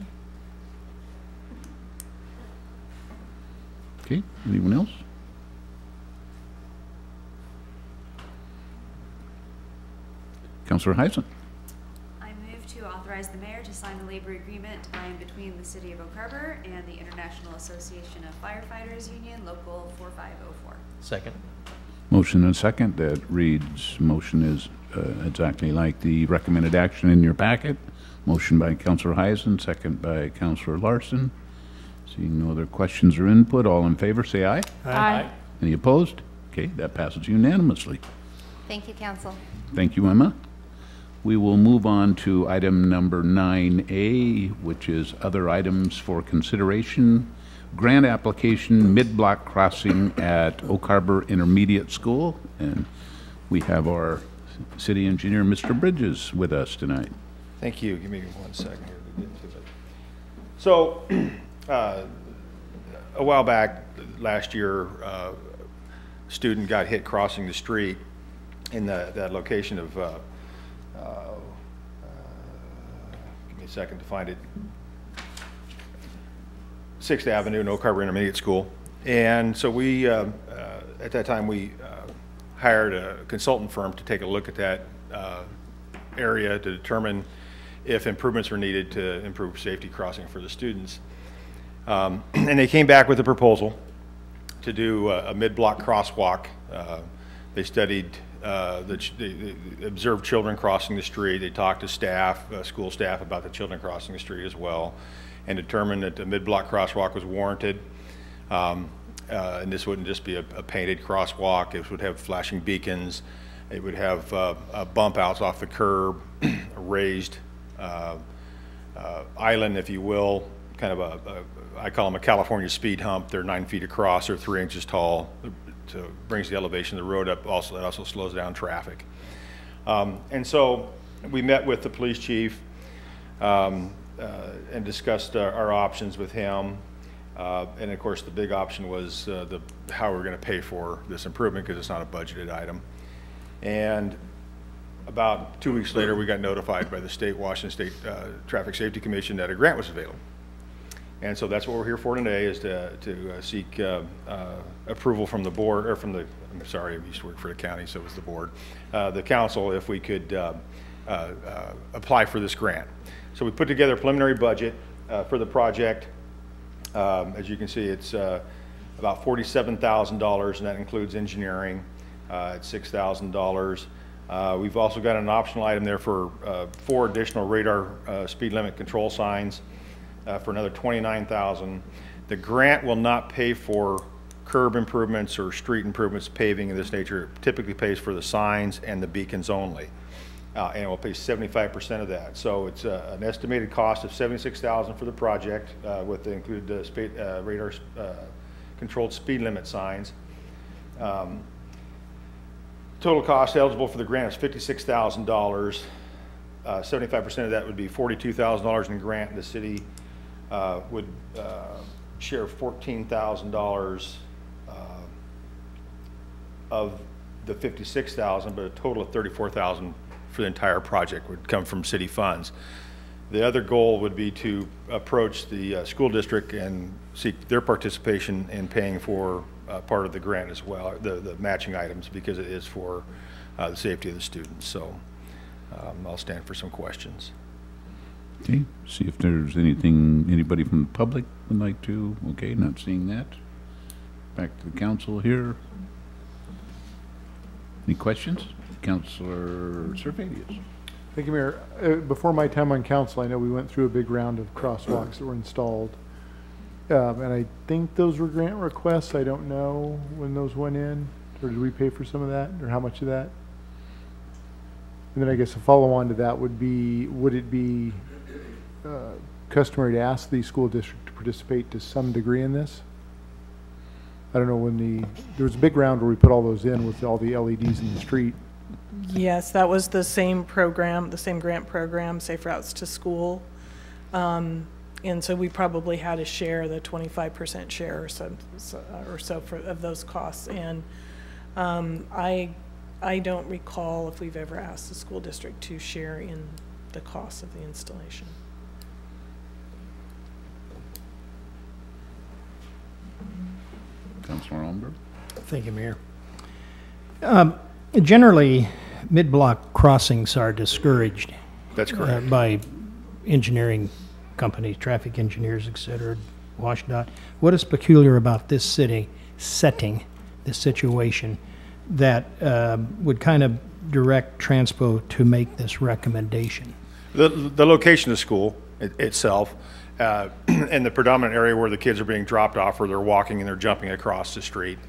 Okay, anyone else? Councilor Heisen. I move to authorize the mayor to sign the labor agreement by and between the City of Oak Harbor and the International Association of Firefighters Union, Local 4504. Second. Motion and second that reads, motion is exactly like the recommended action in your packet. Motion by Councillor Heisen, second by Councillor Larson. Seeing no other questions or input, all in favor say aye. Aye. Any opposed? Okay, that passes unanimously. Thank you, council. Thank you, Emma. We will move on to item number 9A, which is other items for consideration. Grant application, mid-block crossing at Oak Harbor Intermediate School. And we have our city engineer, Mr. Bridges, with us tonight. Thank you. Give me 1 second here to get to it. So, a while back, last year, a student got hit crossing the street in that location of, give me a second to find it, 6th Avenue and Oak Harbor Intermediate School. And so we, at that time, we hired a consultant firm to take a look at that area to determine if improvements were needed to improve safety crossing for the students. And they came back with a proposal to do a mid-block crosswalk. They studied, they observed children crossing the street. They talked to staff, school staff, about the children crossing the street as well, and determined that the mid-block crosswalk was warranted. And this wouldn't just be a painted crosswalk. It would have flashing beacons. It would have bump outs off the curb, a raised island, if you will, kind of I call them a California speed hump. They're 9 feet across or 3 inches tall. So brings the elevation of the road up. Also, that also slows down traffic. And so we met with the police chief and discussed our options with him. And of course, the big option was how we're going to pay for this improvement, because it's not a budgeted item. And about 2 weeks later, we got notified by the Washington State Traffic Safety Commission that a grant was available. And so that's what we're here for today, is to seek approval from the board, or from the, I'm sorry, I used to work for the county, so it was the board, the council, if we could apply for this grant. So we put together a preliminary budget for the project. As you can see, it's about $47,000, and that includes engineering at $6,000. We've also got an optional item there for 4 additional radar speed limit control signs for another $29,000. The grant will not pay for curb improvements or street improvements, paving of this nature. It typically pays for the signs and the beacons only, and it will pay 75% of that. So it's an estimated cost of $76,000 for the project, with the included radar controlled speed limit signs. Total cost eligible for the grant is $56,000. 75% of that would be $42,000 in grant. The city would share $14,000 of the $56,000, but a total of $34,000 for the entire project would come from city funds. The other goal would be to approach the school district and seek their participation in paying for part of the grant as well, the matching items, because it is for the safety of the students. So I'll stand for some questions. Okay, see if there's anything, anybody from the public would like to. Okay, not seeing that. Back to the council here. Any questions? Councillor Servadius. Thank you, Mayor. Before my time on council, I know we went through a big round of crosswalks that were installed. And I think those were grant requests. I don't know when those went in, or did we pay for some of that, or how much of that? And then I guess a follow-on to that would be, would it be customary to ask the school district to participate to some degree in this? I don't know when there was a big round where we put all those in with all the LEDs in the street. Yes, that was the same program, the same grant program, Safe Routes to School. And so we probably had to share the 25% share or so of those costs. And I don't recall if we've ever asked the school district to share in the cost of the installation. Councilor Olmberg. Thank you, Mayor. Generally, mid-block crossings are discouraged. That's correct. By engineering companies, traffic engineers, et cetera, WashDOT. What is peculiar about this setting, this situation, that would kind of direct Transpo to make this recommendation? The location of the school itself, and the predominant area where the kids are being dropped off, or they're walking and they're jumping across the street.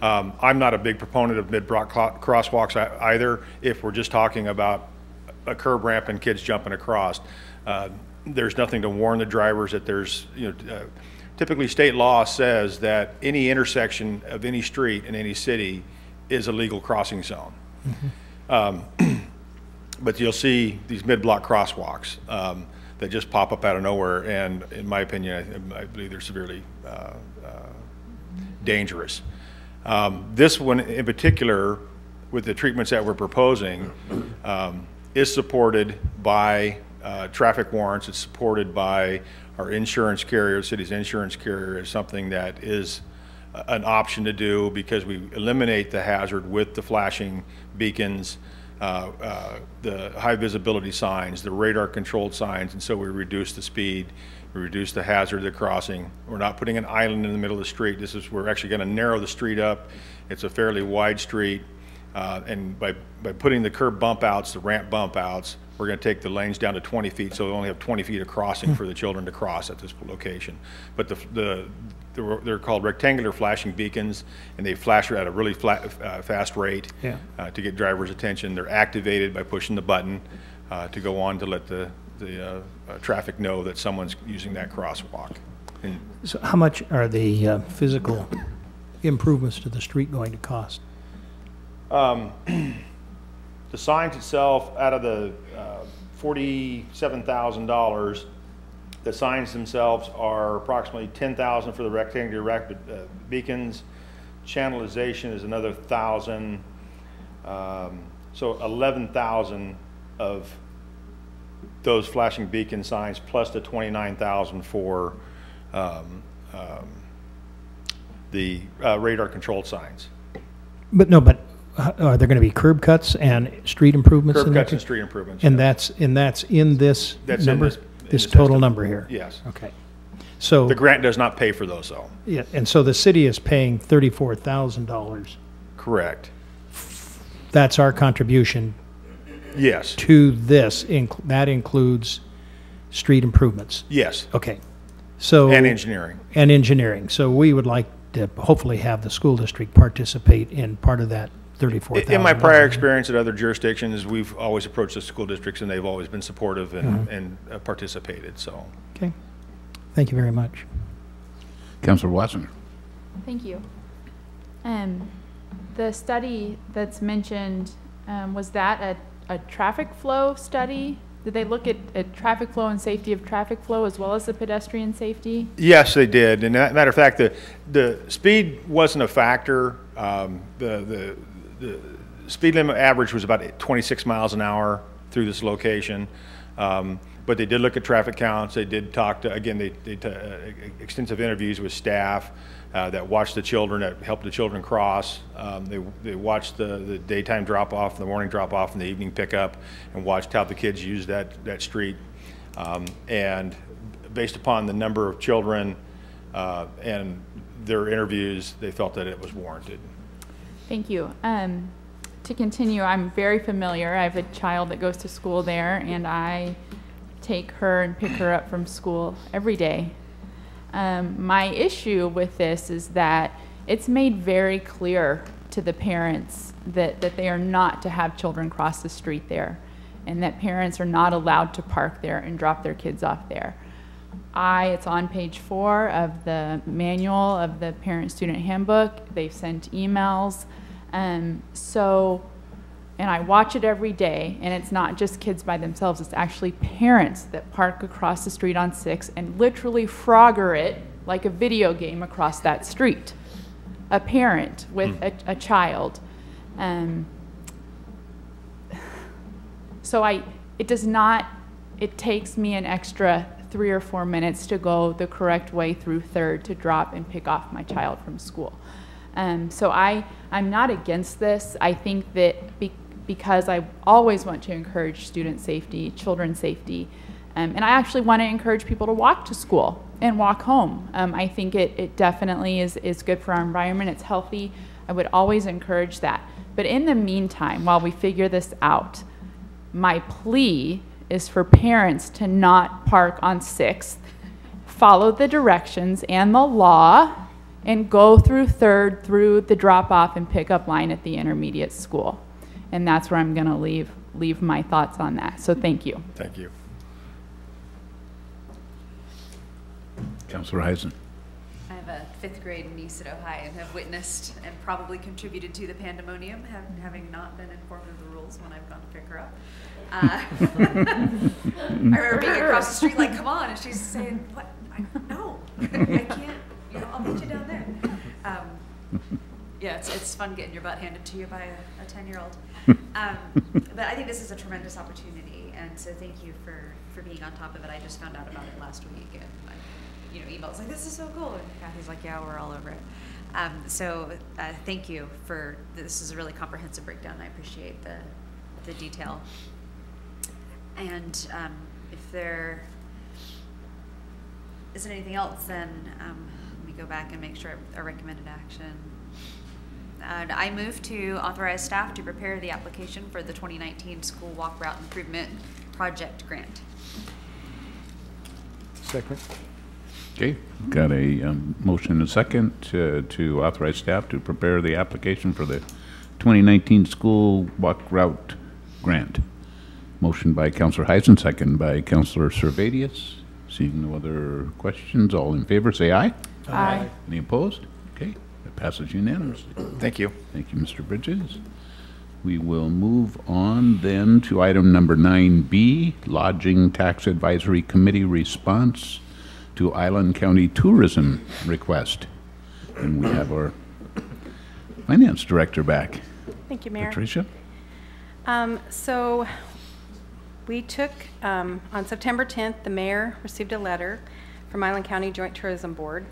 I'm not a big proponent of mid-block crosswalks either, if we're just talking about a curb ramp and kids jumping across. There's nothing to warn the drivers that there's, typically state law says that any intersection of any street in any city is a legal crossing zone. But you'll see these mid-block crosswalks that just pop up out of nowhere, and in my opinion, I believe they're severely dangerous. This one in particular, with the treatments that we're proposing, is supported by traffic warrants. It's supported by our insurance carrier. The city's insurance carrier is something that is an option to do because we eliminate the hazard with the flashing beacons, the high visibility signs, the radar controlled signs, and so we reduce the speed, we reduce the hazard of the crossing. We're not putting an island in the middle of the street. We're actually going to narrow the street up. It's a fairly wide street, and by putting the curb bump outs, the ramp bump outs, we're going to take the lanes down to 20 feet, so we only have 20 feet of crossing for the children to cross at this location. But they're called rectangular flashing beacons, and they flash at a really fast rate to get drivers' attention. They're activated by pushing the button to go on to let the traffic know that someone's using that crosswalk. And so how much are the physical improvements to the street going to cost? The signs itself, out of the $47,000, the signs themselves are approximately $10,000 for the rectangular beacons. Channelization is another $1,000, so $11,000 of those flashing beacon signs, plus the $29,000 for the radar controlled signs. But are there going to be curb cuts and street improvements? Curb cuts and street improvements. And that's in this number, this total estimate. number here? Yes. Okay. So the grant does not pay for those, though. Yeah, and so the city is paying $34,000. Correct. That's our contribution. Yes. To this, that includes street improvements. Yes. Okay. So and engineering. And engineering. So we would like to hopefully have the school district participate in part of that $34,000. In my prior experience at other jurisdictions, we've always approached the school districts, and they've always been supportive and participated. So. Okay. Thank you very much. Councilor Watson. Thank you. The study that's mentioned, was that a traffic flow study? Did they look at traffic flow and safety of traffic flow as well as the pedestrian safety? Yes, they did. And as a matter of fact, the speed wasn't a factor. The speed limit average was about 26 miles an hour through this location. But they did look at traffic counts. They did talk to, again, they extensive interviews with staff that watched the children, that helped the children cross. They watched the daytime drop-off, the morning drop-off, and the evening pickup, and watched how the kids used that street. And based upon the number of children and their interviews, they felt that it was warranted. Thank you. To continue, I'm very familiar. I have a child that goes to school there, and I take her and pick her up from school every day. My issue with this is that it's made very clear to the parents that they are not to have children cross the street there, and that parents are not allowed to park there and drop their kids off there. It's on page 4 of the manual of the parent-student handbook. They've sent emails. And I watch it every day, and it's not just kids by themselves, it's actually parents that park across the street on 6 and literally Frogger it like a video game across that street. A parent with a child. It takes me an extra 3 or 4 minutes to go the correct way through 3rd to drop and pick off my child from school. So I'm not against this. I think that because I always want to encourage student safety, children's safety, and I actually want to encourage people to walk to school and walk home. I think it definitely is good for our environment. It's healthy. I would always encourage that. But in the meantime, while we figure this out, my plea is for parents to not park on 6th, follow the directions and the law, and go through 3rd through the drop-off and pick-up line at the intermediate school. And that's where I'm going to leave my thoughts on that. So thank you. Thank you. Councillor Heisen. I have a 5th grade niece at Ojai and have witnessed and probably contributed to the pandemonium, having not been informed of the rules when I've gone to pick her up. I remember being across the street like, come on, and she's saying, what? No, I can't, you know, I'll meet you down there. Yeah, it's fun getting your butt handed to you by a 10-year-old. But I think this is a tremendous opportunity, and so thank you for being on top of it. I just found out about it last week, and emails like, this is so cool, and Kathy's like, yeah, we're all over it. So thank you for, this is a really comprehensive breakdown. I appreciate the detail. And if there isn't anything else, then let me go back and make sure a recommended action. I move to authorize staff to prepare the application for the 2019 School Walk Route Improvement Project Grant. Second. Okay, got a motion and a second to authorize staff to prepare the application for the 2019 School Walk Route Grant. Motion by Councillor Heisen, second by Councillor Servadius. Seeing no other questions, all in favor say aye. Aye. Any opposed? Okay, that passes unanimously. Thank you. Thank you, Mr. Bridges. We will move on then to item number 9B, Lodging Tax Advisory Committee response to Island County tourism request. And we have our finance director back. Thank you, Mayor. Patricia. So we took, on September 10th, the mayor received a letter from Island County Joint Tourism Board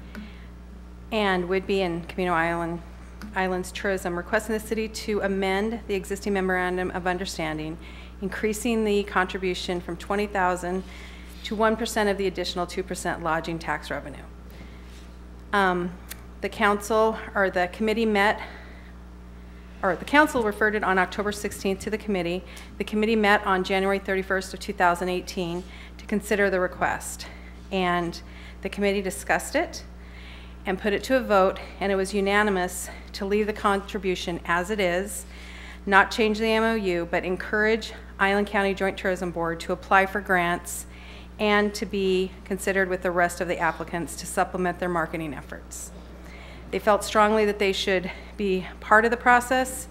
and Whidbey and Camino Islands Tourism requesting the city to amend the existing memorandum of understanding, increasing the contribution from $20,000 to 1% of the additional 2% lodging tax revenue. The council, or the committee met, or the council referred it on October 16th to the committee. The committee met on January 31st of 2018 to consider the request. And the committee discussed it and put it to a vote, and it was unanimous to leave the contribution as it is, not change the MOU, but encourage Island County Joint Tourism Board to apply for grants and to be considered with the rest of the applicants to supplement their marketing efforts. They felt strongly that they should be part of the process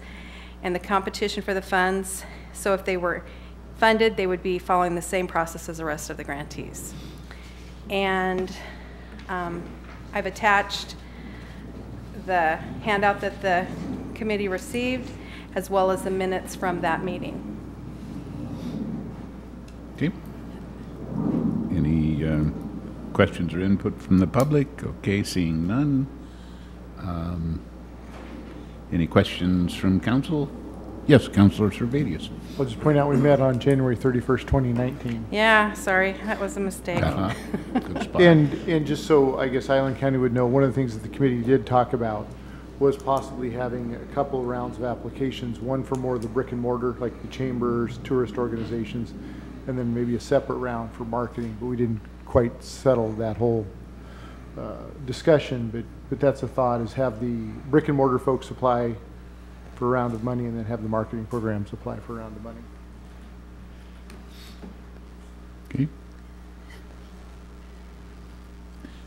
and the competition for the funds, so if they were funded, they would be following the same process as the rest of the grantees. And I've attached the handout that the committee received, as well as the minutes from that meeting. Okay. Any questions or input from the public? Okay, seeing none. Any questions from council? Yes, Councillor Servadius. I'll just point out we met on January 31st, 2019. Yeah, sorry, that was a mistake. Good spot. And just so I guess Island County would know, one of the things that the committee did talk about was possibly having a couple of rounds of applications, one for more of the brick and mortar, like the chambers, tourist organizations, and then maybe a separate round for marketing, but we didn't quite settle that whole discussion, but that's a thought, is have the brick and mortar folks apply for a round of money and then have the marketing programs apply for a round of money. Okay.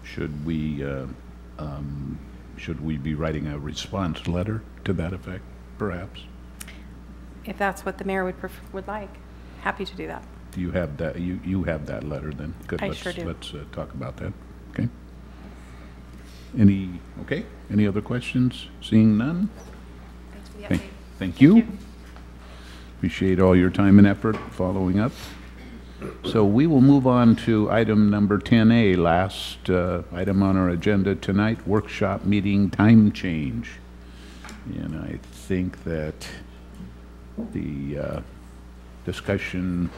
Should we be writing a response letter to that effect, perhaps? If that's what the mayor would like, happy to do that. Do you have that? You have that letter then? Good. I sure do. Let's talk about that. Okay. Any other questions? Seeing none? Thanks for the update. Thank you. Appreciate all your time and effort following up. So we will move on to item number 10A, last item on our agenda tonight, workshop meeting time change. And I think that the discussion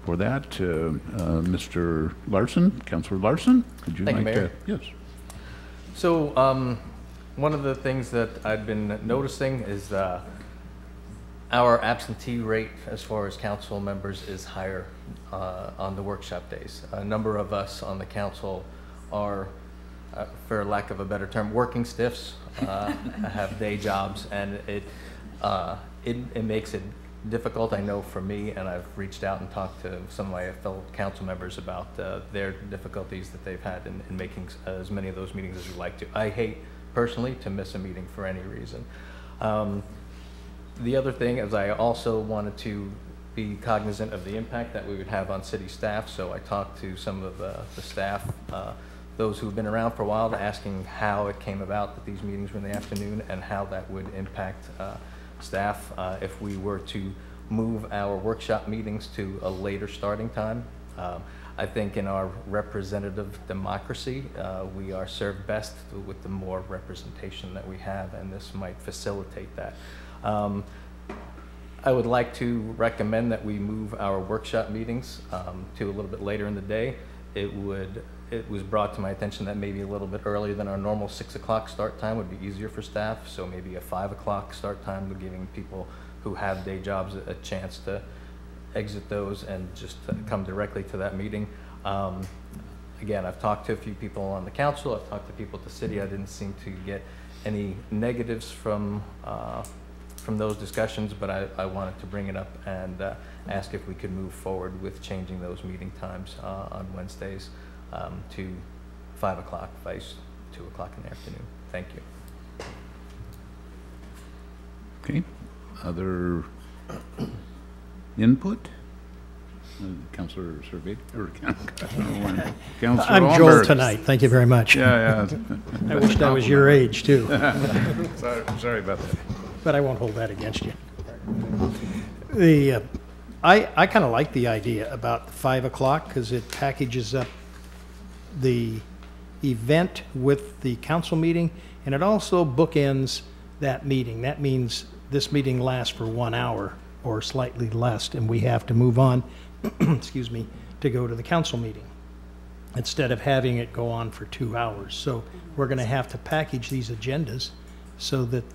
for that, Mr. Larson, Councillor Larson, would you Thank like you, Mayor. to? Yes. So one of the things that I've been noticing is Our absentee rate as far as council members is higher on the workshop days. A number of us on the council are, for lack of a better term, working stiffs, have day jobs, and it makes it difficult, I know, for me, and I've reached out and talked to some of my fellow council members about their difficulties that they've had in making as many of those meetings as we'd like to. I hate, personally, to miss a meeting for any reason. The other thing is I also wanted to be cognizant of the impact that we would have on city staff, so I talked to some of the staff, those who've been around for a while, asking how it came about that these meetings were in the afternoon and how that would impact staff if we were to move our workshop meetings to a later starting time. I think in our representative democracy, we are served best with the more representation that we have, and this might facilitate that. I would like to recommend that we move our workshop meetings to a little bit later in the day. It was brought to my attention that maybe a little bit earlier than our normal 6 o'clock start time would be easier for staff, so maybe a 5 o'clock start time would giving people who have day jobs a chance to exit those and just come directly to that meeting. Again, I've talked to a few people on the council, I've talked to people at the city. I didn't seem to get any negatives from those discussions, but I wanted to bring it up and ask if we could move forward with changing those meeting times on Wednesdays to 5 o'clock, vice 2 o'clock in the afternoon. Thank you. Okay. Other input? Councilor Survey or Councilor I'm Joel tonight. Thank you very much. Yeah. I wished I was your age too. Sorry about that. But I won't hold that against you. I kind of like the idea about 5 o'clock because it packages up the event with the council meeting, and it also bookends that meeting. That means this meeting lasts for 1 hour or slightly less, and we have to move on, excuse me, to go to the council meeting instead of having it go on for 2 hours. So we're going to have to package these agendas so that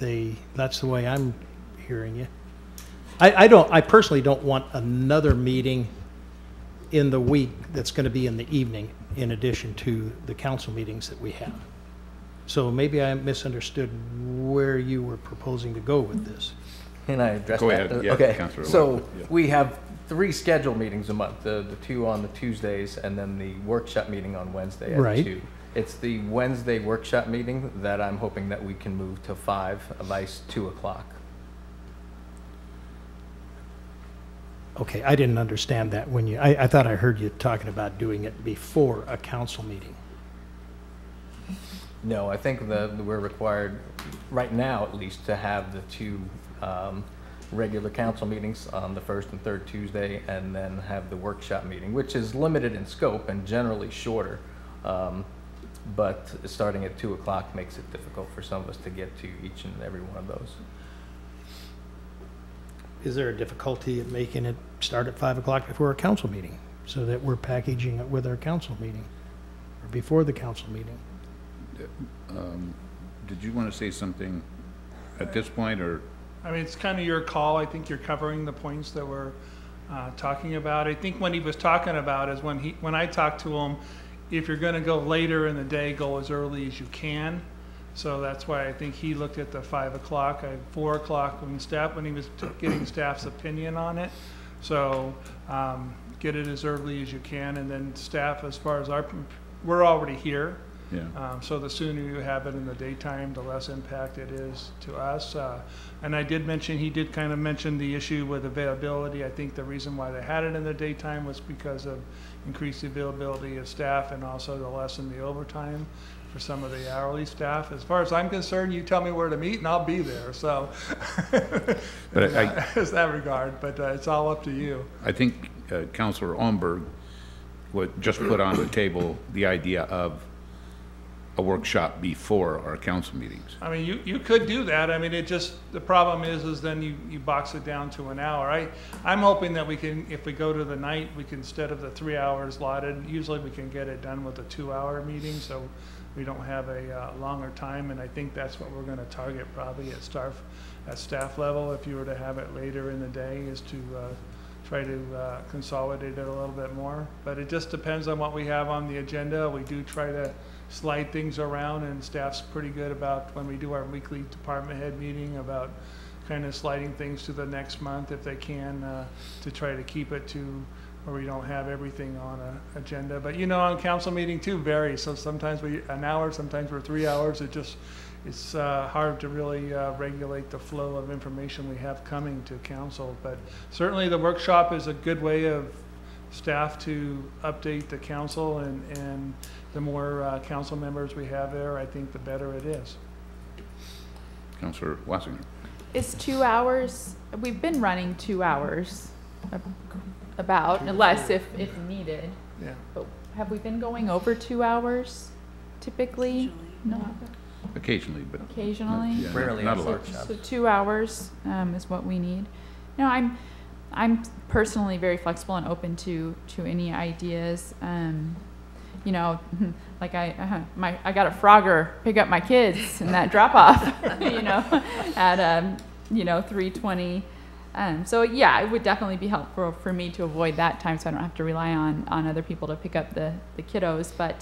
that's the way I'm hearing you. I personally don't want another meeting in the week that's going to be in the evening in addition to the council meetings that we have. So maybe I misunderstood where you were proposing to go with this. Can I address Go that? ahead. Yeah, okay. Councilor So yeah. we have 3 scheduled meetings a month, the 2 on the Tuesdays and then the workshop meeting on Wednesday at Right. 2. It's the Wednesday workshop meeting that I'm hoping that we can move to 5, vice 2 o'clock. Okay, I didn't understand that when you, I thought I heard you talking about doing it before a council meeting. No, I think that we're required, right now at least, to have the 2 regular council meetings on the 1st and 3rd Tuesday, and then have the workshop meeting, which is limited in scope and generally shorter. But starting at 2 o'clock makes it difficult for some of us to get to each and every one of those. Is there a difficulty in making it start at 5 o'clock before a council meeting so that we're packaging it with our council meeting or before the council meeting? Did you want to say something at this point, or? I mean, it's kind of your call. I think you're covering the points that we're talking about. I think what he was talking about is when I talked to him, if you're going to go later in the day, go as early as you can. So that's why I think he looked at the 5 o'clock. 4 o'clock when he was getting staff's opinion on it. So get it as early as you can, and then staff, as far as we're already here. Yeah. So the sooner you have it in the daytime, the less impact it is to us. And I did mention, he did kind of mention the issue with availability. I think the reason why they had it in the daytime was because of increased availability of staff and also to lessen the overtime for some of the hourly staff. As far as I'm concerned, you tell me where to meet and I'll be there. So But in that regard, but it's all up to you. I think Councilor Omberg would just put on the table the idea of a workshop before our council meetings. I mean, you could do that. I mean, the problem is then you box it down to an hour. I'm hoping that we can, if we go to the night, we can, instead of the 3 hours allotted, usually we can get it done with a 2-hour meeting, so we don't have a longer time, and I think that's what we're gonna target probably at staff level, if you were to have it later in the day, is to try to consolidate it a little bit more. But it just depends on what we have on the agenda. We do try to slide things around, and staff's pretty good about, when we do our weekly department head meeting, about kind of sliding things to the next month if they can, to try to keep it to where we don't have everything on an agenda. But on council meeting too varies. So sometimes an hour, sometimes we're 3 hours. It's hard to really regulate the flow of information we have coming to council. But certainly the workshop is a good way of staff to update the council, and the more council members we have there, I think the better it is. Councillor Wassinger. Is 2 hours, we've been running 2 hours about, less if needed. Yeah. But have we been going over 2 hours typically? No. Occasionally, but occasionally. Yeah, rarely not a on lot. workshops. So 2 hours is what we need. I'm personally very flexible and open to any ideas. Like I got a Frogger pick up my kids and that drop off, at 3:20. So yeah, it would definitely be helpful for me to avoid that time, so I don't have to rely on other people to pick up the kiddos. But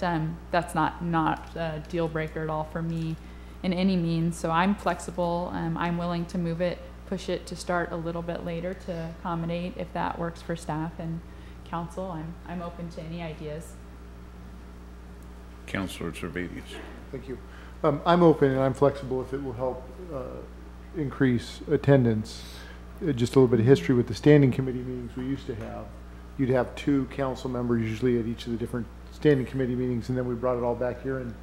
that's not a deal breaker at all for me in any means. So I'm flexible. I'm willing to push it to start a little bit later to accommodate if that works for staff and council. I'm open to any ideas. Councillor Servatius. Thank you. I'm open and I'm flexible if it will help increase attendance. Just a little bit of history with the standing committee meetings we used to have. You'd have 2 council members usually at each of the different standing committee meetings, and then we brought it all back here, and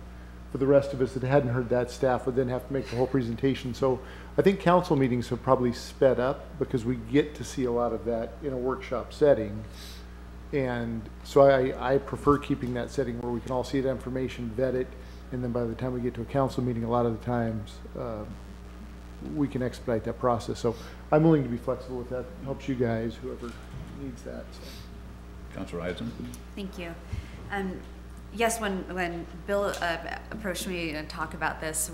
for the rest of us that hadn't heard that, staff would then have to make the whole presentation. So I think council meetings have probably sped up because we get to see a lot of that in a workshop setting. And so I prefer keeping that setting where we can all see that information, vet it, and then by the time we get to a council meeting, a lot of the times we can expedite that process. So I'm willing to be flexible with that. It helps you guys, whoever needs that. So. Councillor Eisen. Thank you. Yes, when Bill approached me to talk about this,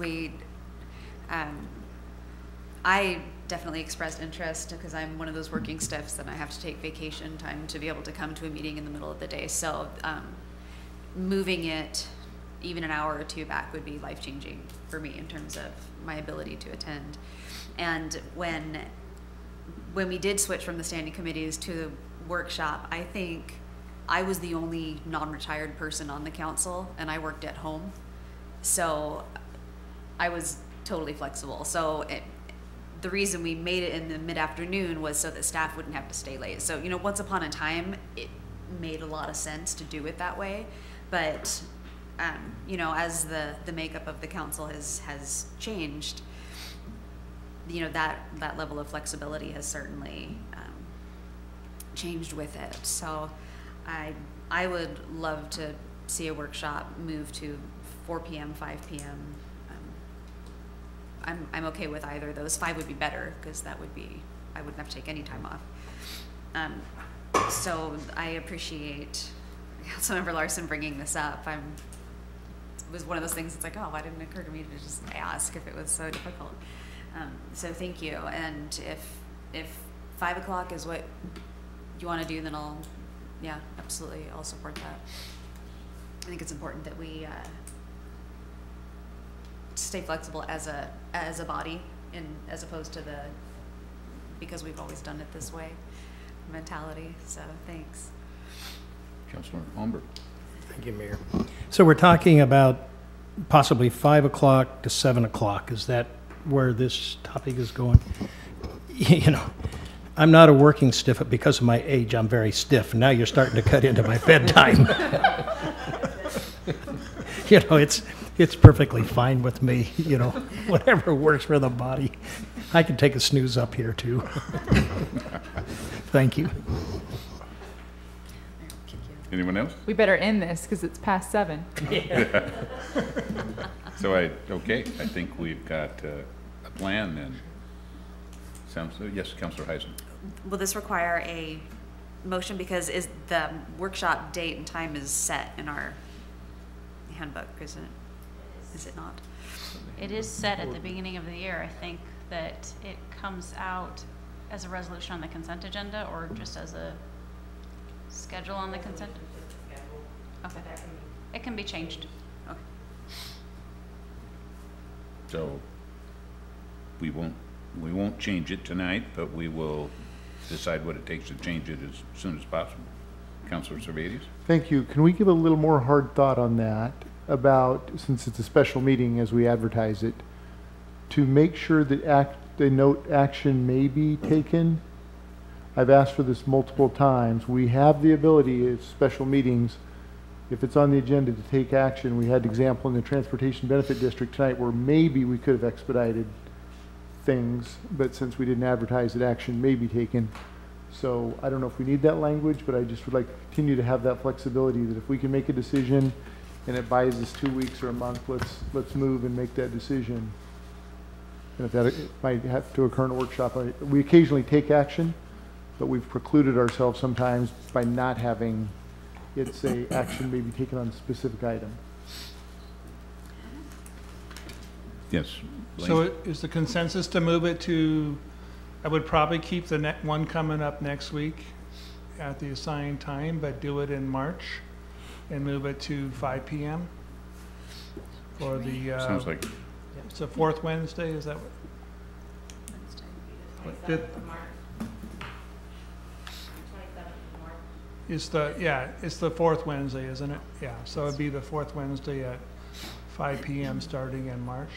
I definitely expressed interest because I'm one of those working stiffs and I have to take vacation time to be able to come to a meeting in the middle of the day. So moving it even an hour or 2 back would be life-changing for me in terms of my ability to attend. And when we did switch from the standing committees to the workshop, I think I was the only non-retired person on the council, and I worked at home. So I was totally flexible. So the reason we made it in the mid-afternoon was so that staff wouldn't have to stay late. So, once upon a time, it made a lot of sense to do it that way. But, as the makeup of the council has changed, that level of flexibility has certainly changed with it. So I would love to see a workshop move to 4 p.m., 5 p.m. I'm okay with either of those. 5 would be better because I wouldn't have to take any time off. So I appreciate Councilmember Larson bringing this up. It was one of those things. It's like, why didn't it occur to me to just ask if it was so difficult? So thank you. And if 5 o'clock is what you want to do, then absolutely, I'll support that. I think it's important that we stay flexible as a body, as opposed to because we've always done it this way mentality. So thanks. Councillor Omberg. Thank you, Mayor. So we're talking about possibly 5 o'clock to 7 o'clock. Is that where this topic is going? I'm not a working stiff, but because of my age, I'm very stiff. Now you're starting to cut into my bedtime. It's perfectly fine with me, whatever works for the body. I can take a snooze up here too. Thank you. Anyone else? We better end this because it's past 7. So okay, I think we've got a plan then. Sounds, yes, Councillor Heisen. Will this require a motion because is the workshop date and time is set in our handbook, isn't it? Is it not? It is set at the beginning of the year. I think that it comes out as a resolution on the consent agenda or just as a schedule on the consent? Okay. It can be changed. Okay. So we won't change it tonight, but we will decide what it takes to change it as soon as possible. Councillor Servatius? Thank you. Can we give a little more hard thought on that about, since it's a special meeting as we advertise it, to make sure that they note action may be taken? I've asked for this multiple times. We have the ability at special meetings, if it's on the agenda, to take action. We had an example in the Transportation Benefit District tonight where maybe we could have expedited things, but since we didn't advertise it, action may be taken. So I don't know if we need that language, but I just would like to continue to have that flexibility that if we can make a decision and it buys us 2 weeks or a month, let's move and make that decision. And if that it might have to occur in a workshop, we occasionally take action, but we've precluded ourselves sometimes by not having it say action may be taken on a specific item. Yes. So is the consensus to move it to, I would probably keep the one coming up next week at the assigned time, but do it in March and move it to 5 p.m. for the, Sounds like. It's the fourth Wednesday, is that what? Fifth? It's the fourth Wednesday, isn't it? Yeah, so it'd be the fourth Wednesday at 5 p.m. starting in March.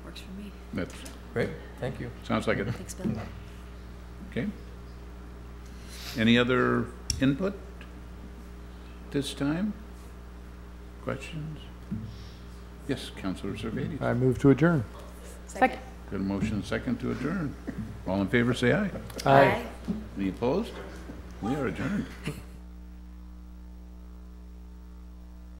Works for me. That's Great, thank you. sounds like it. Thanks, Bill. Okay. Any other input this time? Questions? Yes, Councillor Servatius. I move to adjourn. Second. Got a motion second to adjourn. All in favor, say aye. Aye. Any opposed? We are adjourned.